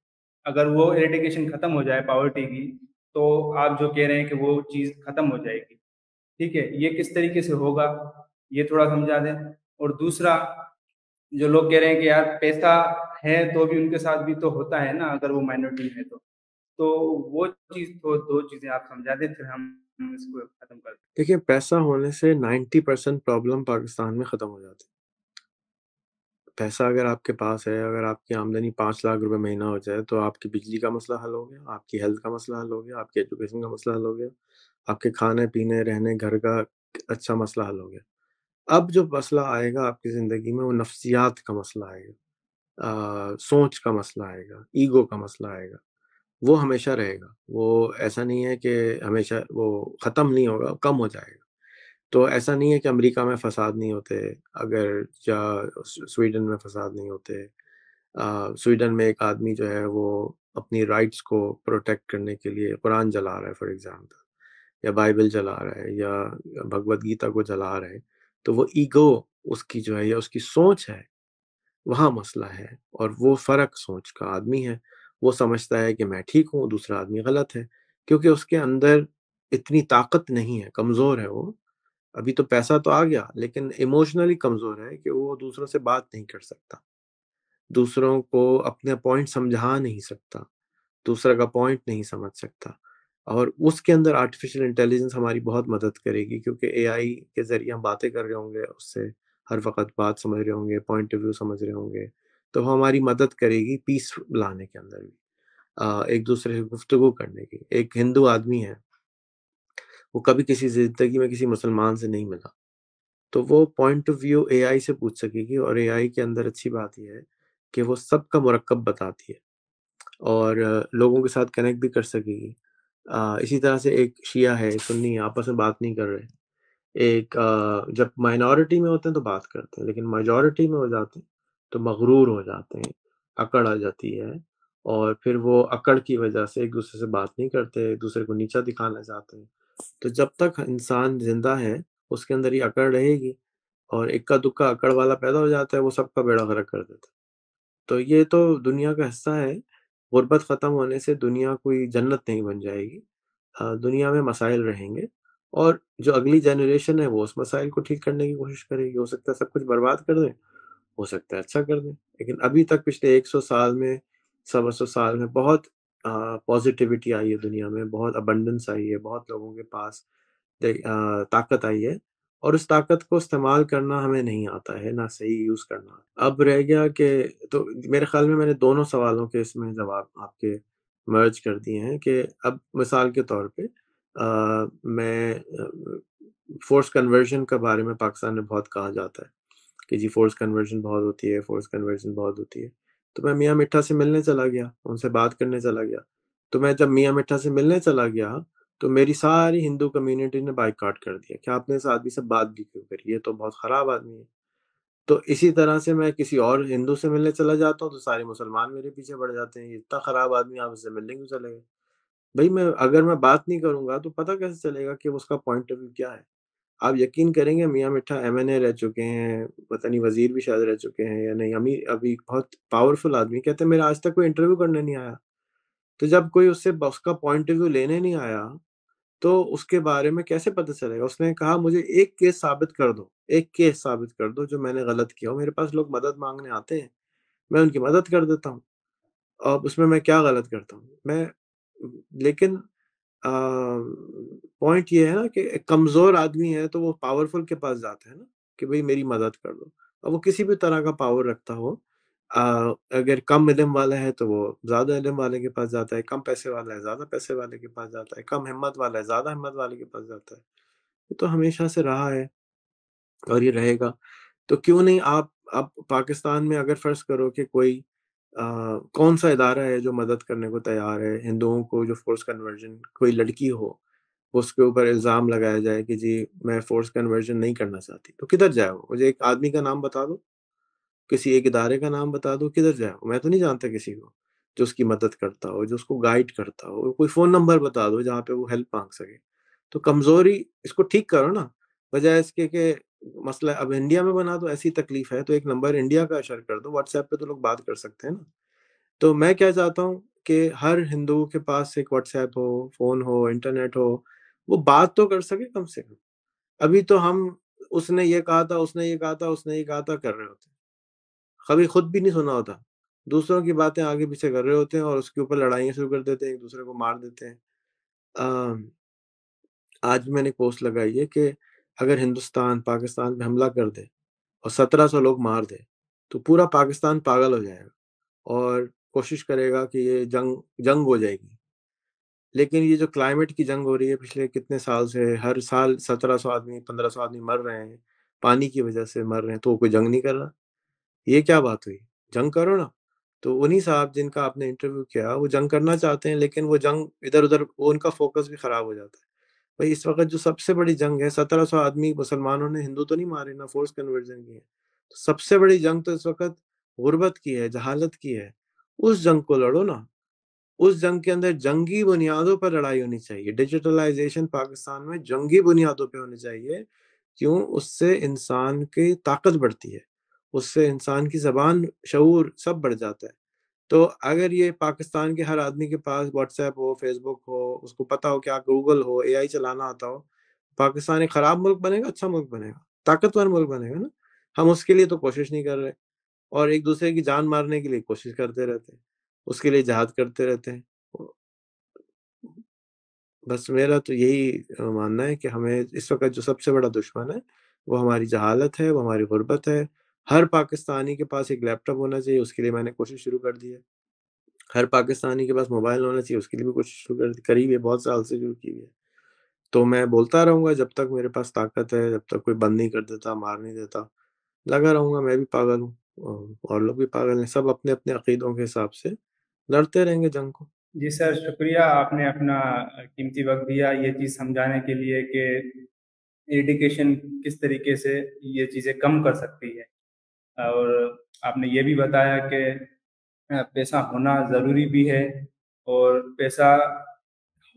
अगर वो इरेडिकेशन खत्म हो जाए पावर्टी की, तो आप जो कह रहे हैं कि वो चीज़ खत्म हो जाएगी, ठीक है, ये किस तरीके से होगा, ये थोड़ा समझा दें। और दूसरा, जो लोग कह रहे हैं कि यार पैसा है तो भी उनके साथ भी तो होता है ना अगर वो माइनॉरिटी है तो वो चीज़, तो दो चीज़ें आप समझा दें फिर हम इसको खत्म कर दें। देखिए, पैसा होने से 90% प्रॉब्लम पाकिस्तान में ख़त्म हो जाती है। पैसा अगर आपके पास है, अगर आपकी आमदनी 5 लाख रुपए महीना हो जाए, तो आपकी बिजली का मसला हल हो गया, आपकी हेल्थ का मसला हल हो गया, आपके एजुकेशन का मसला हल हो गया, आपके खाने-पीने, रहने, घर का अच्छा मसला हल हो गया। अब जो मसला आएगा आपकी ज़िंदगी में, वो नफ्सियात का मसला आएगा, सोच का मसला आएगा, ईगो का मसला आएगा। वो हमेशा रहेगा, वो ऐसा नहीं है कि हमेशा वो ख़त्म नहीं होगा, कम हो जाएगा। तो ऐसा नहीं है कि अमेरिका में फ़साद नहीं होते, अगर या स्वीडन में फ़साद नहीं होते। स्वीडन में एक आदमी जो है वो अपनी राइट्स को प्रोटेक्ट करने के लिए कुरान जला रहा है फॉर एग्ज़ाम्पल, या बाइबल जला रहा है, या भगवद गीता को जला रहा है, तो वो ईगो उसकी जो है या उसकी सोच है, वहाँ मसला है। और वो फ़र्क सोच का आदमी है, वो समझता है कि मैं ठीक हूँ, दूसरा आदमी गलत है, क्योंकि उसके अंदर इतनी ताकत नहीं है, कमज़ोर है वो। अभी तो पैसा तो आ गया, लेकिन इमोशनली कमज़ोर है कि वो दूसरों से बात नहीं कर सकता, दूसरों को अपने पॉइंट समझा नहीं सकता, दूसरे का पॉइंट नहीं समझ सकता। और उसके अंदर आर्टिफ़िशियल इंटेलिजेंस हमारी बहुत मदद करेगी, क्योंकि एआई के ज़रिए हम बातें कर रहे होंगे उससे, हर वक़्त बात समझ रहे होंगे, पॉइंट ऑफ व्यू समझ रहे होंगे, तो वो हमारी मदद करेगी पीस लाने के अंदर भी। एक-दूसरे से गुफ्तगू करने की। एक हिंदू आदमी है, वो कभी किसी ज़िंदगी में किसी मुसलमान से नहीं मिला, तो वो पॉइंट ऑफ व्यू एआई से पूछ सकेगी, और एआई के अंदर अच्छी बात ये है कि वो सबका मुरक्कब बताती है, और लोगों के साथ कनेक्ट भी कर सकेगी। इसी तरह से एक शिया है, एक सुन्नी है, आपस में बात नहीं कर रहे। एक जब माइनॉरिटी में होते हैं तो बात करते हैं, लेकिन मेजॉरिटी में हो जाते हैं तो मगरूर हो जाते हैं, अकड़ आ जाती है, और फिर वो अकड़ की वजह से एक-दूसरे से बात नहीं करते, एक-दूसरे को नीचा दिखाना चाहते हैं। तो जब तक इंसान ज़िंदा है, उसके अंदर ये अकड़ रहेगी, और इक्का-दुक्का अकड़ वाला पैदा हो जाता है, वो सबका बेड़ा गर्क कर देता है। तो ये तो दुनिया का हिस्सा है, गुर्बत ख़त्म होने से दुनिया कोई जन्नत नहीं बन जाएगी। दुनिया में मसाइल रहेंगे, और जो अगली जनरेशन है वो उस मसाइल को ठीक करने की कोशिश करेगी। हो सकता है सब कुछ बर्बाद कर दें, हो सकता है अच्छा कर दें। लेकिन अभी तक पिछले 100 साल में, सवा सौ साल में बहुत पॉज़िटिविटी आई है दुनिया में, बहुत अबंडेंस आई है, बहुत लोगों के पास ताकत आई है, और उस ताकत को इस्तेमाल करना हमें नहीं आता है, ना सही यूज़ करना। अब रह गया कि, तो मेरे ख़्याल में मैंने दोनों सवालों के इसमें जवाब आपके मर्ज कर दिए हैं, कि अब मिसाल के तौर पे मैं फ़ोर्स कन्वर्जन के बारे में पाकिस्तान में बहुत कहा जाता है कि जी फ़ोर्स कन्वर्जन बहुत होती है, फ़ोर्स कन्वर्जन बहुत होती है। तो मैं मियाँ मिट्ठा से मिलने चला गया, उनसे बात करने चला गया। तो मैं जब मियाँ मिट्ठा से मिलने चला गया, तो मेरी सारी हिंदू कम्युनिटी ने बायकॉट कर दिया कि आपने इस आदमी से बात भी क्यों करी? ये तो बहुत खराब आदमी है। तो इसी तरह से मैं किसी और हिंदू से मिलने चला जाता हूँ, तो सारे मुसलमान मेरे पीछे पड़ जाते हैं, ये इतना खराब आदमी, आप इससे मिलने क्यों चले गए? भई मैं अगर मैं बात नहीं करूँगा तो पता कैसे चलेगा कि उसका पॉइंट ऑफ व्यू क्या है? आप यकीन करेंगे, मियाँ मिट्ठा एमएनए रह चुके हैं, पता नहीं वज़ीर भी शायद रह चुके हैं या नहीं, अमी अभी बहुत पावरफुल आदमी, कहते हैं मेरा आज तक कोई इंटरव्यू करने नहीं आया। तो जब कोई उससे उसका पॉइंट ऑफ व्यू लेने नहीं आया, तो उसके बारे में कैसे पता चलेगा? उसने कहा मुझे एक केस साबित कर दो, एक केस साबित कर दो जो मैंने गलत किया हो। मेरे पास लोग मदद माँगने आते हैं, मैं उनकी मदद कर देता हूँ। अब उसमें मैं क्या गलत करता हूँ? लेकिन पॉइंट ये है ना कि एक कमज़ोर आदमी है तो वो पावरफुल के पास जाता है ना, कि भई मेरी मदद कर दो। अब वो किसी भी तरह का पावर रखता हो, अगर कम इल्म वाला है तो वो ज़्यादा इल्म वाले के पास जाता है, कम पैसे वाला है ज़्यादा पैसे वाले के पास जाता है, कम हिम्मत वाला है ज़्यादा हिम्मत वाले के पास जाता है। ये तो हमेशा से रहा है और ये रहेगा। तो क्यों नहीं आप पाकिस्तान में अगर फ़र्ज़ करो कि कोई कौन-सा इदारा है जो मदद करने को तैयार है, हिंदुओं को जो फ़ोर्स कन्वर्जन, कोई लड़की हो, उसके ऊपर इल्ज़ाम लगाया जाए कि जी मैं फ़ोर्स कन्वर्जन नहीं करना चाहती, तो किधर जाए वो? मुझे एक आदमी का नाम बता दो, किसी एक इदारे का नाम बता दो, किधर जाए वो? मैं तो नहीं जानता किसी को, जो उसकी मदद करता हो, जो उसको गाइड करता हो। कोई फ़ोन नंबर बता दो जहाँ पे वो हेल्प माँग सके। तो कमज़ोरी इसको ठीक करो ना, बजाय इसके कि मसला अब इंडिया में बना दो, ऐसी तकलीफ़ है तो एक नंबर इंडिया का शेयर कर दो, व्हाट्सऐप पे तो लोग बात कर सकते हैं ना। तो मैं क्या चाहता हूँ कि हर हिंदू के पास एक व्हाट्सऐप हो, फ़ोन हो, इंटरनेट हो, वो बात तो कर सके कम से कम। अभी तो हम उसने ये कहा था, उसने ये कहा था, उसने ये कहा था कर रहे होते हैं। कभी खुद भी नहीं सुना होता। दूसरों की बातें आगे-पीछे कर रहे होते हैं और उसके ऊपर लड़ाइयाँ शुरू कर देते हैं, एक-दूसरे को मार देते हैं। अ, आज मैंने एक पोस्ट लगाई है कि अगर हिंदुस्तान पाकिस्तान पे हमला कर दे और 1700 लोग मार दे, तो पूरा पाकिस्तान पागल हो जाएगा और कोशिश करेगा कि ये जंग जंग हो जाएगी। लेकिन ये जो क्लाइमेट की जंग हो रही है पिछले कितने साल से, हर साल 1700 आदमी, 1500 आदमी मर रहे हैं, पानी की वजह से मर रहे हैं, तो वो कोई जंग नहीं कर रहा। ये क्या बात हुई? जंग करो ना। तो उन्हीं साहब जिनका आपने इंटरव्यू किया, वो जंग करना चाहते हैं, लेकिन वो जंग इधर-उधर वो उनका फ़ोकस भी खराब हो जाता है। भई इस वक़्त जो सबसे बड़ी जंग है, 1700 आदमी मुसलमानों ने हिंदू तो नहीं मारे ना फ़ोर्स कन्वर्जन की है। तो सबसे बड़ी जंग तो इस वक़्त गुर्बत की है, जहालत की है। उस जंग को लड़ो ना। उस जंग के अंदर जंगी बुनियादों पर लड़ाई होनी चाहिए। डिजिटलाइज़ेशन पाकिस्तान में जंगी बुनियादों पे होनी चाहिए। क्यों? उससे इंसान की ताकत बढ़ती है। उससे इंसान की ज़बान, शऊर सब बढ़ जाता है। तो अगर ये पाकिस्तान के हर आदमी के पास व्हाट्सऐप हो, फ़ेसबुक हो, उसको पता हो क्या गूगल हो, एआई चलाना आता हो, पाकिस्तान एक खराब मुल्क बनेगा, अच्छा मुल्क बनेगा, ताकतवर मुल्क बनेगा ना। हम उसके लिए तो कोशिश नहीं कर रहे और एक-दूसरे की जान मारने के लिए कोशिश करते रहते हैं। उसके लिए जिहाद करते रहते हैं। बस मेरा तो यही मानना है कि हमें इस वक़्त जो सबसे बड़ा दुश्मन है, वो हमारी जहालत है, वो हमारी गुर्बत है। हर पाकिस्तानी के पास एक लैपटॉप होना चाहिए, उसके लिए मैंने कोशिश शुरू कर दी है। हर पाकिस्तानी के पास मोबाइल होना चाहिए, उसके लिए भी कोशिश शुरू कर दी करी हुई है, बहुत साल से शुरू की हुई है। तो मैं बोलता रहूँगा जब तक मेरे पास ताकत है, जब तक कोई बंद नहीं कर देता, मार नहीं देता, लगा रहूँगा। मैं भी पागल हूँ और लोग भी पागल हैं, सब अपने-अपने अकीदों के हिसाब से लड़ते रहेंगे जंग को। जी सर, शुक्रिया, आपने अपना कीमती वक़्त दिया ये चीज़ समझाने के लिए कि एजुकेशन किस तरीके से ये चीज़ें कम कर सकती है। और आपने ये भी बताया कि पैसा होना ज़रूरी भी है, और पैसा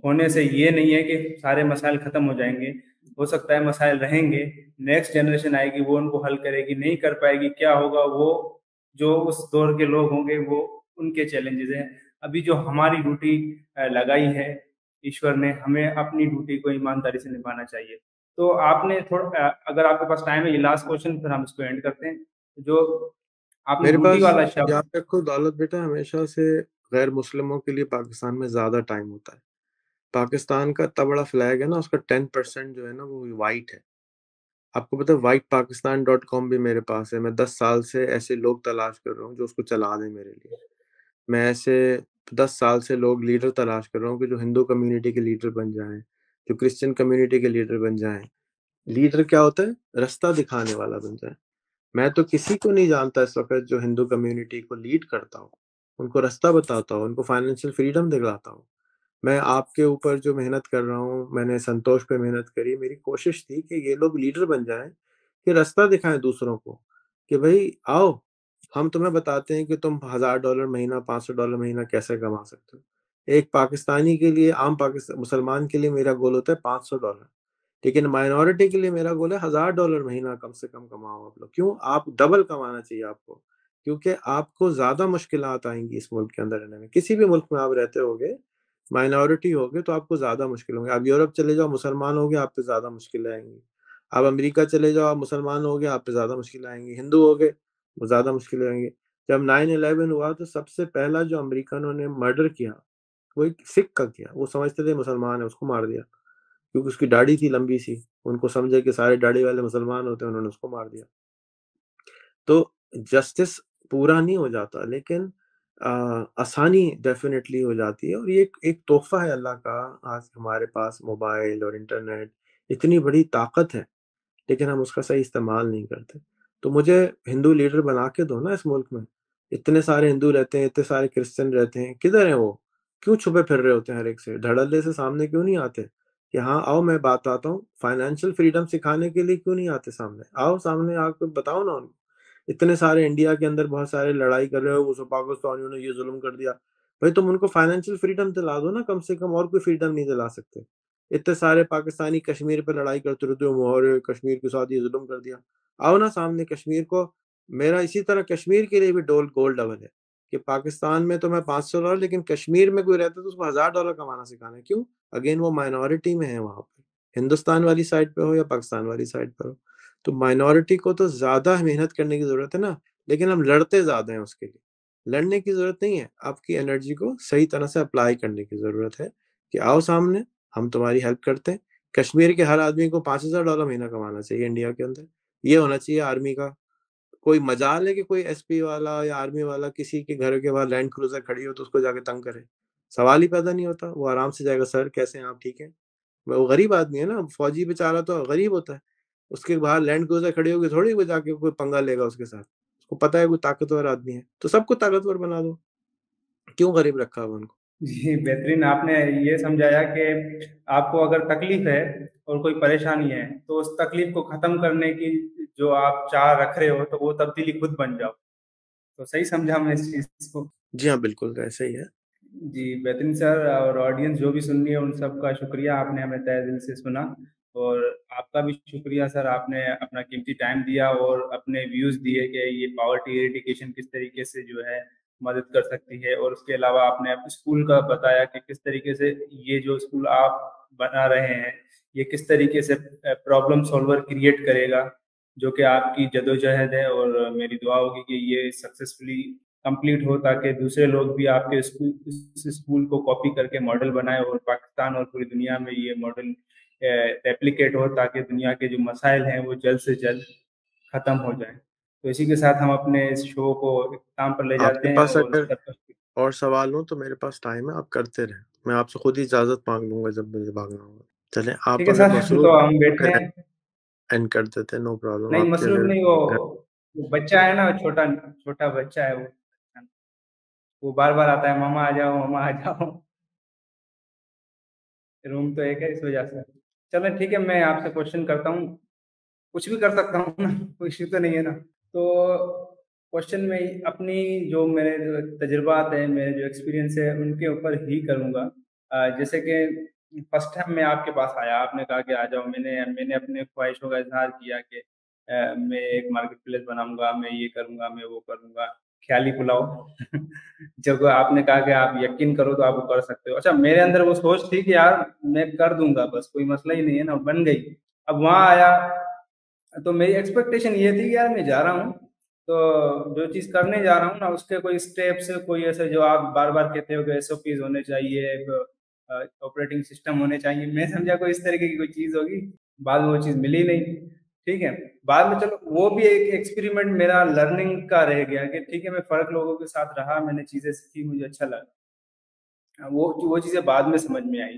होने से ये नहीं है कि सारे मसाइल ख़त्म हो जाएँगे। हो सकता है मसाइल रहेंगे, नेक्स्ट जनरेशन आएगी वो उनको हल करेगी, नहीं कर पाएगी, क्या होगा वो जो उस दौर के लोग होंगे वो उनके चैलेंजेज़ हैं। अभी जो हमारी ड्यूटी लगाई है ईश्वर ने, हमें अपनी ड्यूटी को ईमानदारी से निभाना चाहिए। तो आपने अगर आपके पास टाइम है, ये लास्ट क्वेश्चन फिर हम इसको एंड करते हैं। जो आपने मेरे ड्यूटी पास वाला शब्द। याद रखो दौलत बेटा, हमेशा से गैर मुस्लिमों के लिए पाकिस्तान में ज़्यादा टाइम होता है। पाकिस्तान का इतना बड़ा फ्लैग है ना, उसका 10% जो है ना वो व्हाइट है। आपको पता है व्हाइट पाकिस्तान डॉट कॉम भी मेरे पास है। मैं 10 साल से ऐसे लोग तलाश कर रहा हूँ जो उसको चला दें मेरे लिए। मैं ऐसे 10 साल से लोग लीडर तलाश कर रहा हूँ कि जो हिंदू कम्युनिटी के लीडर बन जाएँ, जो क्रिश्चियन कम्युनिटी के लीडर बन जाएँ। लीडर क्या होता है? रास्ता दिखाने वाला बन जाए। मैं तो किसी को नहीं जानता इस वक़्त जो हिंदू कम्युनिटी को लीड करता हो, उनको रास्ता बताता हो, उनको फाइनेंशियल फ्रीडम दिलाता हो। मैं आपके ऊपर जो मेहनत कर रहा हूँ, मैंने संतोष पे मेहनत करी, मेरी कोशिश थी कि ये लोग लीडर बन जाएँ, कि रास्ता दिखाएँ दूसरों को, कि भई आओ, हम तुम्हें बताते हैं कि तुम $1000 महीना, $500 महीना कैसे कमा सकते हो। एक पाकिस्तानी के लिए, आम मुसलमान के लिए मेरा गोल होता है $500, लेकिन माइनॉरिटी के लिए मेरा गोल है $1000 महीना कम से कम कमाओ आप लोग। क्यों? आप डबल कमाना चाहिए आपको, क्योंकि आपको ज़्यादा मुश्किलात आएँगी इस मुल्क के अंदर रहने में। किसी भी मुल्क में आप रहते होगे, माइनॉरिटी होगे तो आपको ज़्यादा मुश्किल होंगे। आप यूरोप चले जाओ, मुसलमान होगे, आप पे ज़्यादा मुश्किलें आएँगी। आप अमेरिका चले जाओ, आप मुसलमान होगे, आप पे ज़्यादा मुश्किलें आएँगी। हिंदू होगे, वो ज़्यादा मुश्किलें आएँगी। जब 9/11 हुआ तो सबसे पहला जो अमेरिकनों ने मर्डर किया, वो एक सिख का किया। वो समझते थे मुसलमान है, उसको मार दिया। क्योंकि उसकी दाढ़ी थी लंबी-सी, उनको समझे कि सारे दाढ़ी वाले मुसलमान होते हैं, उन्होंने उसको मार दिया। तो जस्टिस पूरा नहीं हो जाता, लेकिन आसानी डेफ़िनेटली हो जाती है, और ये एक तोहफ़ा है अल्लाह का। आज हमारे पास मोबाइल और इंटरनेट इतनी बड़ी ताकत है, लेकिन हम उसका सही इस्तेमाल नहीं करते। तो मुझे हिंदू लीडर बना के दो ना इस मुल्क में। इतने सारे हिंदू रहते हैं, इतने सारे क्रिश्चियन रहते हैं, किधर हैं वो? क्यों छुपे फिर रहे होते हैं हर एक से? धड़ल्ले से सामने क्यों नहीं आते? कि हाँ, आओ मैं बात आता हूँ, फाइनेंशियल फ्रीडम सिखाने के लिए क्यों नहीं आते सामने? आओ सामने आके बताओ ना उनको। इतने सारे इंडिया के अंदर बहुत सारे लड़ाई कर रहे हो, मुझे पाकिस्तानियों ने ये ज़ुल्म कर दिया। भाई तुम उनको फाइनेंशियल फ्रीडम दिला दो ना कम से कम, और कोई फ्रीडम नहीं दिला सकते। इतने सारे पाकिस्तानी कश्मीर पे लड़ाई करते रहते हो, अरे कश्मीर के साथ ये जुल्म कर दिया। आओ ना सामने कश्मीर को। मेरा इसी तरह कश्मीर के लिए भी डोल गोल डबल है कि पाकिस्तान में तो मैं $500, लेकिन कश्मीर में कोई रहता है तो उसको $1000 कमाना सिखाना है। क्यों? अगेन वो माइनॉरिटी में है वहां पर, हिंदुस्तान वाली साइड पे हो या पाकिस्तान वाली साइड पर हो। तो माइनॉरिटी को तो ज्यादा मेहनत करने की जरूरत है ना, लेकिन हम लड़ते ज्यादा हैं उसके लिए। लड़ने की जरूरत नहीं है, आपकी एनर्जी को सही तरह से अप्लाई करने की जरूरत है कि आओ सामने, हम तुम्हारी हेल्प करते हैं। कश्मीर के हर आदमी को $5000 महीना कमाना चाहिए इंडिया के अंदर। ये होना चाहिए आर्मी का। कोई मजाल है कि कोई एसपी वाला या आर्मी वाला किसी के घर के बाहर लैंड क्रूजर खड़ी हो तो उसको जाके तंग करे? सवाल ही पैदा नहीं होता। वो आराम से जाएगा, सर कैसे हैं आप, ठीक है? वो गरीब आदमी है ना, फौजी बेचारा तो गरीब होता है। उसके बाहर लैंड क्रूजर खड़ी होगी, थोड़ी वो जाके कोई पंगा लेगा उसके साथ। उसको पता है कोई ताकतवर आदमी है, तो सबको ताकतवर बना दो। क्यों गरीब रखा हुआ उनको? जी बेहतरीन, आपने ये समझाया कि आपको अगर तकलीफ है और कोई परेशानी है तो उस तकलीफ को खत्म करने की जो आप चाह रख रहे हो तो वो तब्दीली खुद बन जाओ। तो सही समझा मैं इस चीज को? जी हाँ, बिल्कुल ऐसा ही है। जी बेहतरीन सर, और ऑडियंस जो भी सुन रही है उन सबका शुक्रिया, आपने हमें तहे दिल से सुना। और आपका भी शुक्रिया सर, आपने अपना कीमती टाइम दिया और अपने व्यूज़ दिए कि ये पावर्टी एरिडिकेशन किस तरीके से जो है मदद कर सकती है। और उसके अलावा आपने स्कूल का बताया कि किस तरीके से ये जो स्कूल आप बना रहे हैं ये किस तरीके से प्रॉब्लम सॉल्वर क्रिएट करेगा, जो कि आपकी जदोजहद है। और मेरी दुआ होगी कि ये सक्सेसफुली कंप्लीट हो ताकि दूसरे लोग भी आपके स्कूल इस स्कूल को कॉपी करके मॉडल बनाए और पाकिस्तान और पूरी दुनिया में ये मॉडल रेप्लिकेट हो, ताकि दुनिया के जो मसाइल हैं वो जल्द से जल्द ख़त्म हो जाए। तो इसी के साथ हम अपने इस शो को इख्तिताम पर ले जाते आपके हैं पास और अगर सर पर। और सवाल हो तो मेरे पास टाइम है, आप करते रहें। मैं आपसे खुद ही इजाज़त माँग लूँगा जब मुझे भागना होगा। चलें, ठीक आप है अगर सर, मसरूफ़ तो हैं हम तो बैठे फिर हैं। एंड कर देते हैं, नो प्रॉब्लम। नहीं आपके मसरूफ अगर नहीं, घर वो बच्चा है ना, छोटा छोटा बच्चा है वो बार बार आता है, मामा आ जाओ मामा आ जाओ। रूम तो एक है इस वजह से। चलो ठीक है, मैं आपसे क्वेश्चन करता हूँ, कुछ भी कर सकता हूँ ना, कोई इश्यू तो नहीं है ना? तो क्वेश्चन में अपनी जो मेरे जो तजुर्बात है, मेरे जो एक्सपीरियंस है उनके ऊपर ही करूँगा। जैसे कि फर्स्ट टाइम मैं आपके पास आया, आपने कहा कि आ जाओ, मैंने मैंने अपने ख्वाहिशों का इजहार किया कि मैं एक मार्केट प्लेस बनाऊंगा, मैं ये करूंगा, मैं वो करूंगा, ख्याली पुलाव। जब आपने कहा कि आप यकीन करो तो आप वो कर सकते हो, अच्छा मेरे अंदर वो सोच थी कि यार मैं कर दूंगा, बस कोई मसला ही नहीं है ना, बन गई। अब वहां आया तो मेरी एक्सपेक्टेशन ये थी कि यार मैं जा रहा हूँ तो जो चीज़ करने जा रहा हूँ ना उसके कोई स्टेप्स, कोई ऐसे जो आप बार बार कहते हो कि एसओपीज होने चाहिए, ऑपरेटिंग सिस्टम होने चाहिए, मैं समझा कोई इस तरीके की कोई चीज़ होगी। बाद में वो चीज़ मिली नहीं। ठीक है, बाद में चलो वो भी एक एक्सपेरिमेंट मेरा लर्निंग का रह गया कि ठीक है मैं फ़र्क लोगों के साथ रहा, मैंने चीज़ें सीखी, मुझे अच्छा लगा। वो चीज़ें बाद में समझ में आई।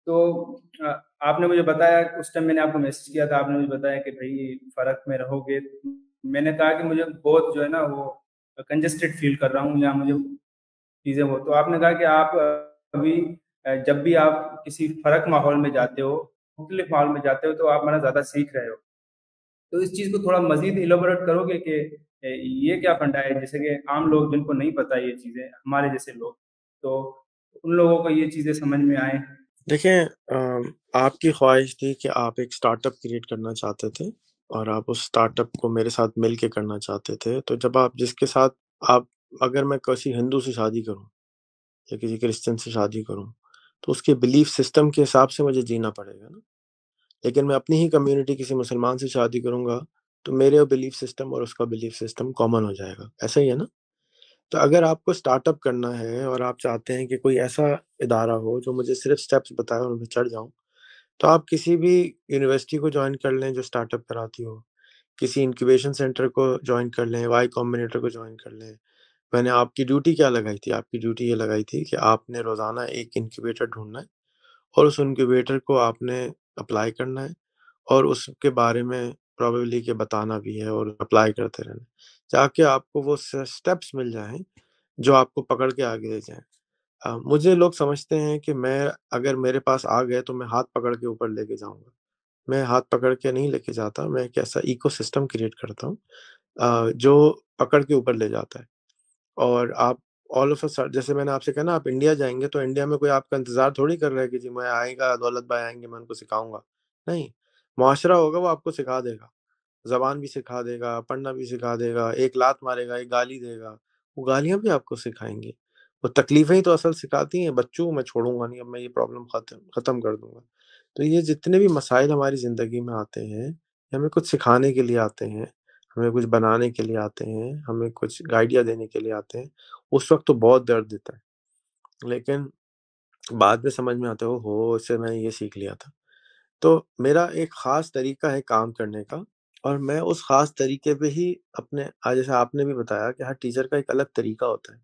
तो आपने मुझे बताया, उस टाइम मैंने आपको मैसेज किया था, आपने मुझे बताया कि भाई फ़र्क में रहोगे। मैंने कहा कि मुझे बहुत जो है ना वो कंजस्टेड फील कर रहा हूँ या मुझे चीज़ें वो, तो आपने कहा कि आप अभी जब भी आप किसी फ़र्क माहौल में जाते हो, मुख्तलिफ माहौल में जाते हो तो आप माना ज़्यादा सीख रहे हो। तो इस चीज़ को थोड़ा मज़ीद इलैबोरेट करोगे कि ये क्या फंडा है, जैसे कि आम लोग जिनको नहीं पता ये चीज़ें, हमारे जैसे लोग, तो उन लोगों को ये चीज़ें समझ में आए। देखें, आपकी ख्वाहिश थी कि आप एक स्टार्टअप क्रिएट करना चाहते थे, और आप उस स्टार्टअप को मेरे साथ मिल के करना चाहते थे। तो जब आप जिसके साथ आप अगर मैं किसी हिंदू से शादी करूँ या किसी क्रिश्चियन से शादी करूँ, तो उसके बिलीफ सिस्टम के हिसाब से मुझे जीना पड़ेगा ना। लेकिन मैं अपनी ही कम्युनिटी किसी मुसलमान से शादी करूँगा, तो मेरे बिलीफ सिस्टम और उसका बिलीफ सिस्टम कॉमन हो जाएगा। ऐसा ही है ना? तो अगर आपको स्टार्टअप करना है और आप चाहते हैं कि कोई ऐसा इदारा हो जो मुझे सिर्फ़ स्टेप्स बताए और उन पे चढ़ जाऊँ, तो आप किसी भी यूनिवर्सिटी को जॉइन कर लें जो स्टार्टअप कराती हो। किसी इंक्यूबेशन सेंटर को जॉइन कर लें, वाई कॉम्बिनेटर को जॉइन कर लें। मैंने आपकी ड्यूटी क्या लगाई थी? आपकी ड्यूटी ये लगाई थी कि आपने रोज़ाना एक इंक्यूबेटर ढूँढना है और उस इंक्यूबेटर को आपने अप्लाई करना है और उसके बारे में प्रोबेबली के बताना भी है और अप्लाई करते रहना है, ताकि आपको वो स्टेप्स मिल जाएँ, जो आपको पकड़ के आगे ले जाएँ। मुझे लोग समझते हैं कि मैं अगर मेरे पास आ गए तो मैं हाथ पकड़ के ऊपर लेके जाऊँगा। मैं हाथ पकड़ के नहीं लेके जाता, मैं एक ऐसा इकोसिस्टम क्रिएट करता हूँ जो पकड़ के ऊपर ले जाता है। और आप ऑल ऑफ अ सड जैसे मैंने आपसे कहा ना, आप इंडिया जाएँगे तो इंडिया में कोई आपका इंतज़ार थोड़ी कर रहा है कि जी मैं आएगा, दौलत भाई आएँगे, मैं उनको सिखाऊँगा। नहीं, मुआशरा होगा, वो आपको सिखा देगा। ज़बान भी सिखा देगा, पढ़ना भी सिखा देगा, एक लात मारेगा, एक गाली देगा, वो गालियाँ भी आपको सिखाएँगे। वो तकलीफ़ें ही तो असल सिखाती हैं, बच्चों को मैं छोड़ूँगा नहीं, अब मैं ये प्रॉब्लम ख़त्म कर दूँगा। तो ये जितने भी मसाइल हमारी ज़िंदगी में आते हैं, ये हमें कुछ सिखाने के लिए आते हैं, हमें कुछ बनाने के लिए आते हैं, हमें कुछ आइडिया देने के लिए आते हैं। उस वक़्त तो बहुत दर्द देता है, लेकिन बाद में समझ में आता है, ओहो! इससे मैंने ये सीख लिया था। तो मेरा एक ख़ास तरीका है काम करने का और मैं उस ख़ास तरीके पे ही अपने जैसे आपने भी बताया कि हर टीचर का एक अलग तरीका होता है।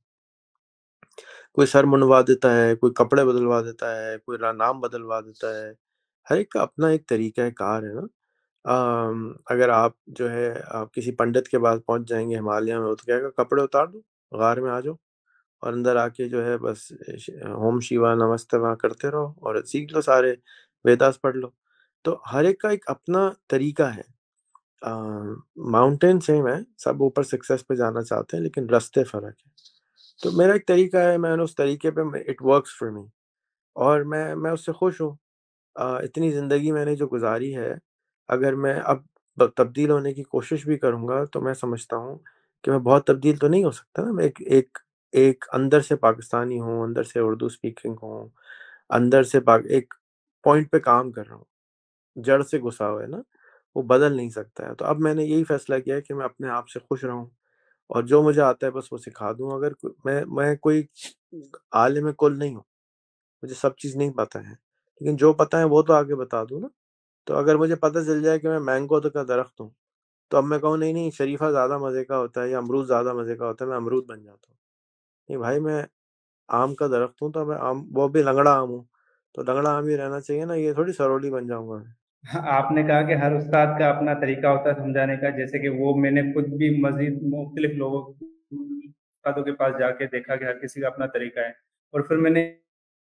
कोई सर मुंडवा देता है, कोई कपड़े बदलवा देता है, कोई नाम बदलवा देता है। हर एक का अपना एक तरीक़ा-ए-कार है ना। अगर आप जो है आप किसी पंडित के पास पहुँच जाएँगे हिमालय में, वो तो कहेगा कपड़े उतार दो, गार में आ जाओ और अंदर आके जो है बस ओम शिवाय नमस्तवाय करते रहो और सीख लो सारे वेदास पढ़ लो। तो हर एक का एक अपना तरीका है। अ, माउंटेन सेम है, सब ऊपर सक्सेस पे जाना चाहते हैं लेकिन रास्ते फ़र्क हैं। तो मेरा एक तरीका है, मैंने उस तरीके पे मैं इट वर्क्स फॉर मी और मैं उससे खुश हूँ। इतनी ज़िंदगी मैंने जो गुज़ारी है, अगर मैं अब तब्दील होने की कोशिश भी करूँगा, तो मैं समझता हूँ कि मैं बहुत तब्दील तो नहीं हो सकता ना। मैं एक एक एक अंदर से पाकिस्तानी हूँ, अंदर से उर्दू स्पीकिंग हूँ, अंदर से पाक एक पॉइंट पे काम कर रहा हूँ, जड़ से घुसा हुआ है ना, वो बदल नहीं सकता है। तो अब मैंने यही फ़ैसला किया है कि मैं अपने आप से खुश रहूँ और जो मुझे आता है बस वो सिखा दूँ। अगर मैं कोई आलिम कुल नहीं हूँ, मुझे सब चीज़ नहीं पता है, लेकिन जो पता है वो तो आगे बता दूँ ना। तो अगर मुझे पता चल जाए कि मैं मैंगो का दरख्त हूँ, तो अब मैं कहूँ नहीं, नहीं शरीफ़ा ज़्यादा मज़े का होता है या अमरूद ज़्यादा मज़े का होता है, मैं अमरूद बन जाता हूँ। नहीं भाई, मैं आम का दरख्त हूँ तो मैं आम, वो भी लंगड़ा आम हूँ, तो लंगड़ा आम ही रहना चाहिए ना, ये थोड़ी सरोली बन जाऊँगा मैं। हाँ, आपने कहा कि हर उस्ताद का अपना तरीका होता है समझाने का, जैसे कि वो मैंने खुद भी मज़ीद मुख्तलिफ लोगों उस्तादों के पास जाके देखा कि हर किसी का अपना तरीका है। और फिर मैंने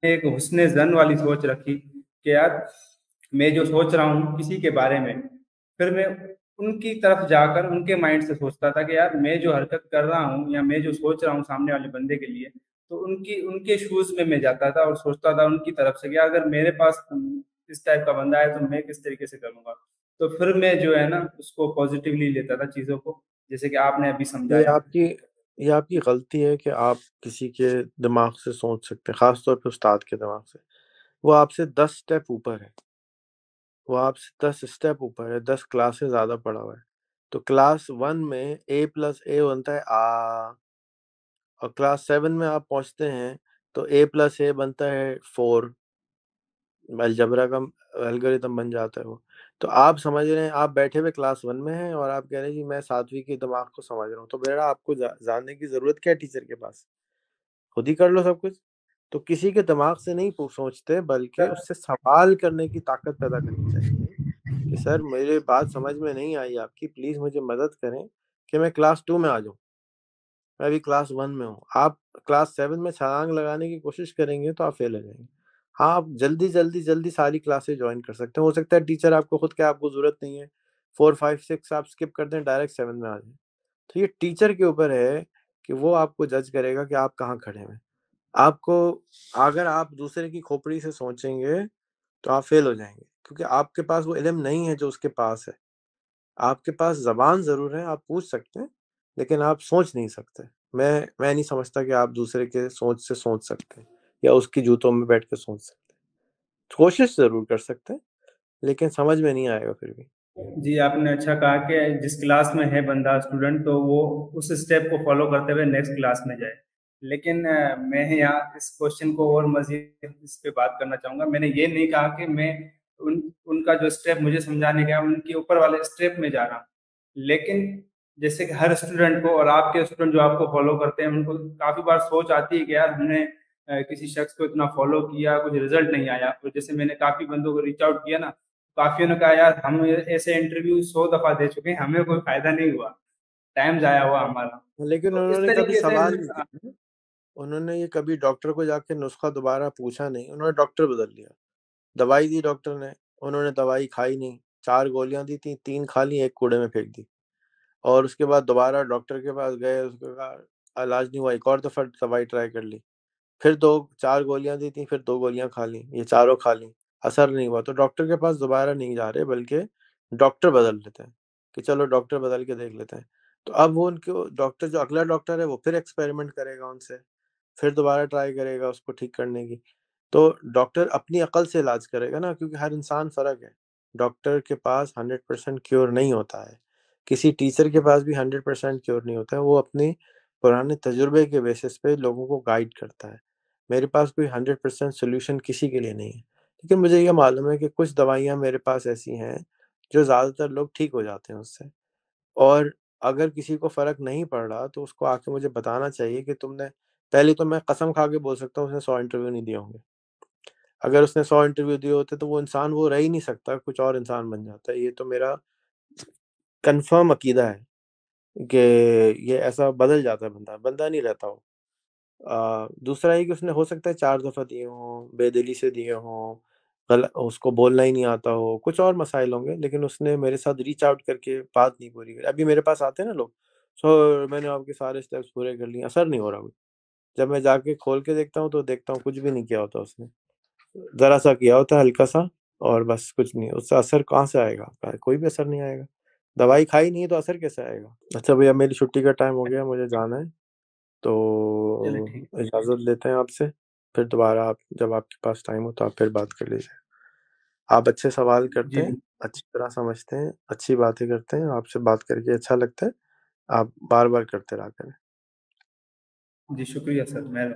एक हुस्न ज़न वाली सोच रखी कि यार मैं जो सोच रहा हूँ किसी के बारे में, फिर मैं उनकी तरफ जाकर उनके माइंड से सोचता था कि यार मैं जो हरकत कर रहा हूँ या मैं जो सोच रहा हूँ सामने वाले बंदे के लिए, तो उनकी उनके शूज़ में मैं जाता था और सोचता था उनकी तरफ से कि अगर मेरे पास इस टाइप का बंदा है तो मैं किस तरीके से करूँगा। तो फिर मैं जो है ना उसको पॉज़िटिवली लेता था चीज़ों को, जैसे कि आपने अभी ये समझाया। आपकी ये आपकी गलती है कि आप किसी के दिमाग से सोच सकते हैं, ख़ास तौर पे उस्ताद के दिमाग से। वो आपसे 10 स्टेप ऊपर है, वो आपसे 10 स्टेप ऊपर है, 10 क्लासेस ज़्यादा पढ़ा हुआ है। तो क्लास 1 में A प्लस A बनता है आ, और क्लास 7 में आप पहुँचते हैं तो A प्लस A बनता है 4। अलजेब्रा का एल्गोरिथम बन जाता है वो। तो आप समझ रहे हैं, आप बैठे हुए क्लास 1 में हैं और आप कह रहे हैं जी मैं 7वीं के दिमाग को समझ रहा हूँ। तो बेटा आपको जानने की ज़रूरत क्या है टीचर के पास? खुद ही कर लो सब कुछ। तो किसी के दिमाग से नहीं सोचते, बल्कि उससे सवाल करने की ताकत पैदा करनी चाहिए कि सर मेरे बात समझ में नहीं आई आपकी, प्लीज़ मुझे मदद करें कि मैं क्लास 2 में आ जाऊँ। मैं अभी क्लास 1 में हूँ। आप क्लास 7 में छलांग लगाने की कोशिश करेंगे तो आप फेल हो जाएँगे। हाँ, आप जल्दी सारी क्लासेस जॉइन कर सकते हैं। हो सकता है टीचर आपको खुद के आपको ज़रूरत नहीं है। 4, 5, 6 आप स्किप कर दें, डायरेक्ट 7 में आ जाएँ। तो ये टीचर के ऊपर है कि वो आपको जज करेगा कि आप कहाँ खड़े हैं। आपको अगर आप दूसरे की खोपड़ी से सोचेंगे, तो आप फेल हो जाएँगे, क्योंकि आपके पास वो इल्म नहीं है जो उसके पास है। आपके पास ज़बान ज़रूर है, आप पूछ सकते हैं, लेकिन आप सोच नहीं सकते। मैं नहीं समझता कि आप दूसरे के सोच से सोच सकते हैं या उसके जूतों में बैठ के सोच सकते हैं। कोशिश ज़रूर कर सकते हैं, लेकिन समझ में नहीं आएगा फिर भी। जी, आपने अच्छा कहा कि जिस क्लास में है बंदा स्टूडेंट तो वो उस स्टेप को फॉलो करते हुए नेक्स्ट क्लास में जाए। लेकिन मैं यहाँ इस क्वेश्चन को और मज़ीद इस पे बात करना चाहूँगा। मैंने ये नहीं कहा कि मैं उनका जो स्टेप मुझे समझाने का है उनके ऊपर वाले स्टेप में जा रहा हूँ। लेकिन जैसे कि हर स्टूडेंट को और आपके स्टूडेंट जो आपको फॉलो करते हैं उनको काफ़ी बार सोच आती है कि यार हमने किसी शख्स को इतना फॉलो किया, कुछ रिजल्ट नहीं आया। और जैसे मैंने काफ़ी बंदों को रीच आउट किया ना, काफ़ियों ने कहा यार हम ऐसे इंटरव्यू 100 दफ़ा दे चुके हैं, हमें कोई फायदा नहीं हुआ, टाइम जाया हुआ हमारा। लेकिन तो इस उन्होंने कभी तरीके से सवाल नहीं किया ना। उन्होंने ये कभी डॉक्टर को जाके नुस्खा दोबारा पूछा नहीं, उन्होंने डॉक्टर बदल लिया। दवाई दी डॉक्टर ने, उन्होंने दवाई खाई नहीं, 4 गोलियाँ दी थी, 3 खा ली, 1 कूड़े में फेंक दी। और उसके बाद दोबारा डॉक्टर के पास गए, उसने कहा इलाज नहीं हुआ, एक और दफ़ा दवाई ट्राई कर ली। फिर 2-4 गोलियाँ दी थी, फिर 2 गोलियाँ खा लीं, ये चारों खा लीं, असर नहीं हुआ, तो डॉक्टर के पास दोबारा नहीं जा रहे, बल्कि डॉक्टर बदल लेते हैं, कि चलो डॉक्टर बदल के देख लेते हैं। तो अब वो उनको डॉक्टर, जो अगला डॉक्टर है, वो फिर एक्सपेरिमेंट करेगा उनसे, फिर दोबारा ट्राई करेगा उसको ठीक करने की। तो डॉक्टर अपनी अकल से इलाज करेगा ना, क्योंकि हर इंसान फ़र्क है। डॉक्टर के पास 100% क्योर नहीं होता है। किसी टीचर के पास भी 100% क्योर नहीं होता है, वो अपने पुराने तजुर्बे के बेसिस पे लोगों को गाइड करता है। मेरे पास कोई 100% सॉल्यूशन किसी के लिए नहीं है। लेकिन मुझे ये मालूम है कि कुछ दवाइयाँ मेरे पास ऐसी हैं, जो ज़्यादातर लोग ठीक हो जाते हैं उससे। और अगर किसी को फ़र्क नहीं पड़ रहा, तो उसको आके मुझे बताना चाहिए कि तुमने, पहले तो मैं कसम खा के बोल सकता हूँ उसने 100 इंटरव्यू नहीं दिए होंगे। अगर उसने 100 इंटरव्यू दिए होते तो वो इंसान वो रह ही नहीं सकता, कुछ और इंसान बन जाता है। ये तो मेरा कन्फर्म अकीदा है कि ये ऐसा बदल जाता है बंदा, बंदा नहीं रहता वो। दूसरा ये कि उसने हो सकता है 4 दफ़ा दिए हों, बेदिली से दिए हों, उसको बोलना ही नहीं आता हो, कुछ और मसाइल होंगे, लेकिन उसने मेरे साथ रीच आउट करके बात नहीं पूरी करी। अभी मेरे पास आते हैं ना लोग, "सर मैंने आपके सारे स्टेप्स पूरे कर लिए, असर नहीं हो रहा कुछ।" जब मैं जाके खोल के देखता हूँ, तो देखता हूँ कुछ भी नहीं किया होता उसने। ज़रा-सा किया होता है, हल्का-सा, और बस, कुछ नहीं। उससे असर कहाँ से आएगा? कोई भी असर नहीं आएगा। दवाई खाई नहीं है तो असर कैसे आएगा? अच्छा भैया, मेरी छुट्टी का टाइम हो गया, मुझे जाना है। चलिए तो ठीक है। इजाज़त लेते हैं आपसे। फिर दोबारा आप, जब आपके पास टाइम हो तो आप फिर बात कर लीजिए। आप अच्छे सवाल करते जी हैं, अच्छी तरह समझते हैं, अच्छी बातें करते हैं, आपसे बात करके अच्छा लगता है। आप बार-बार करते रहा करें। जी शुक्रिया सर, मैं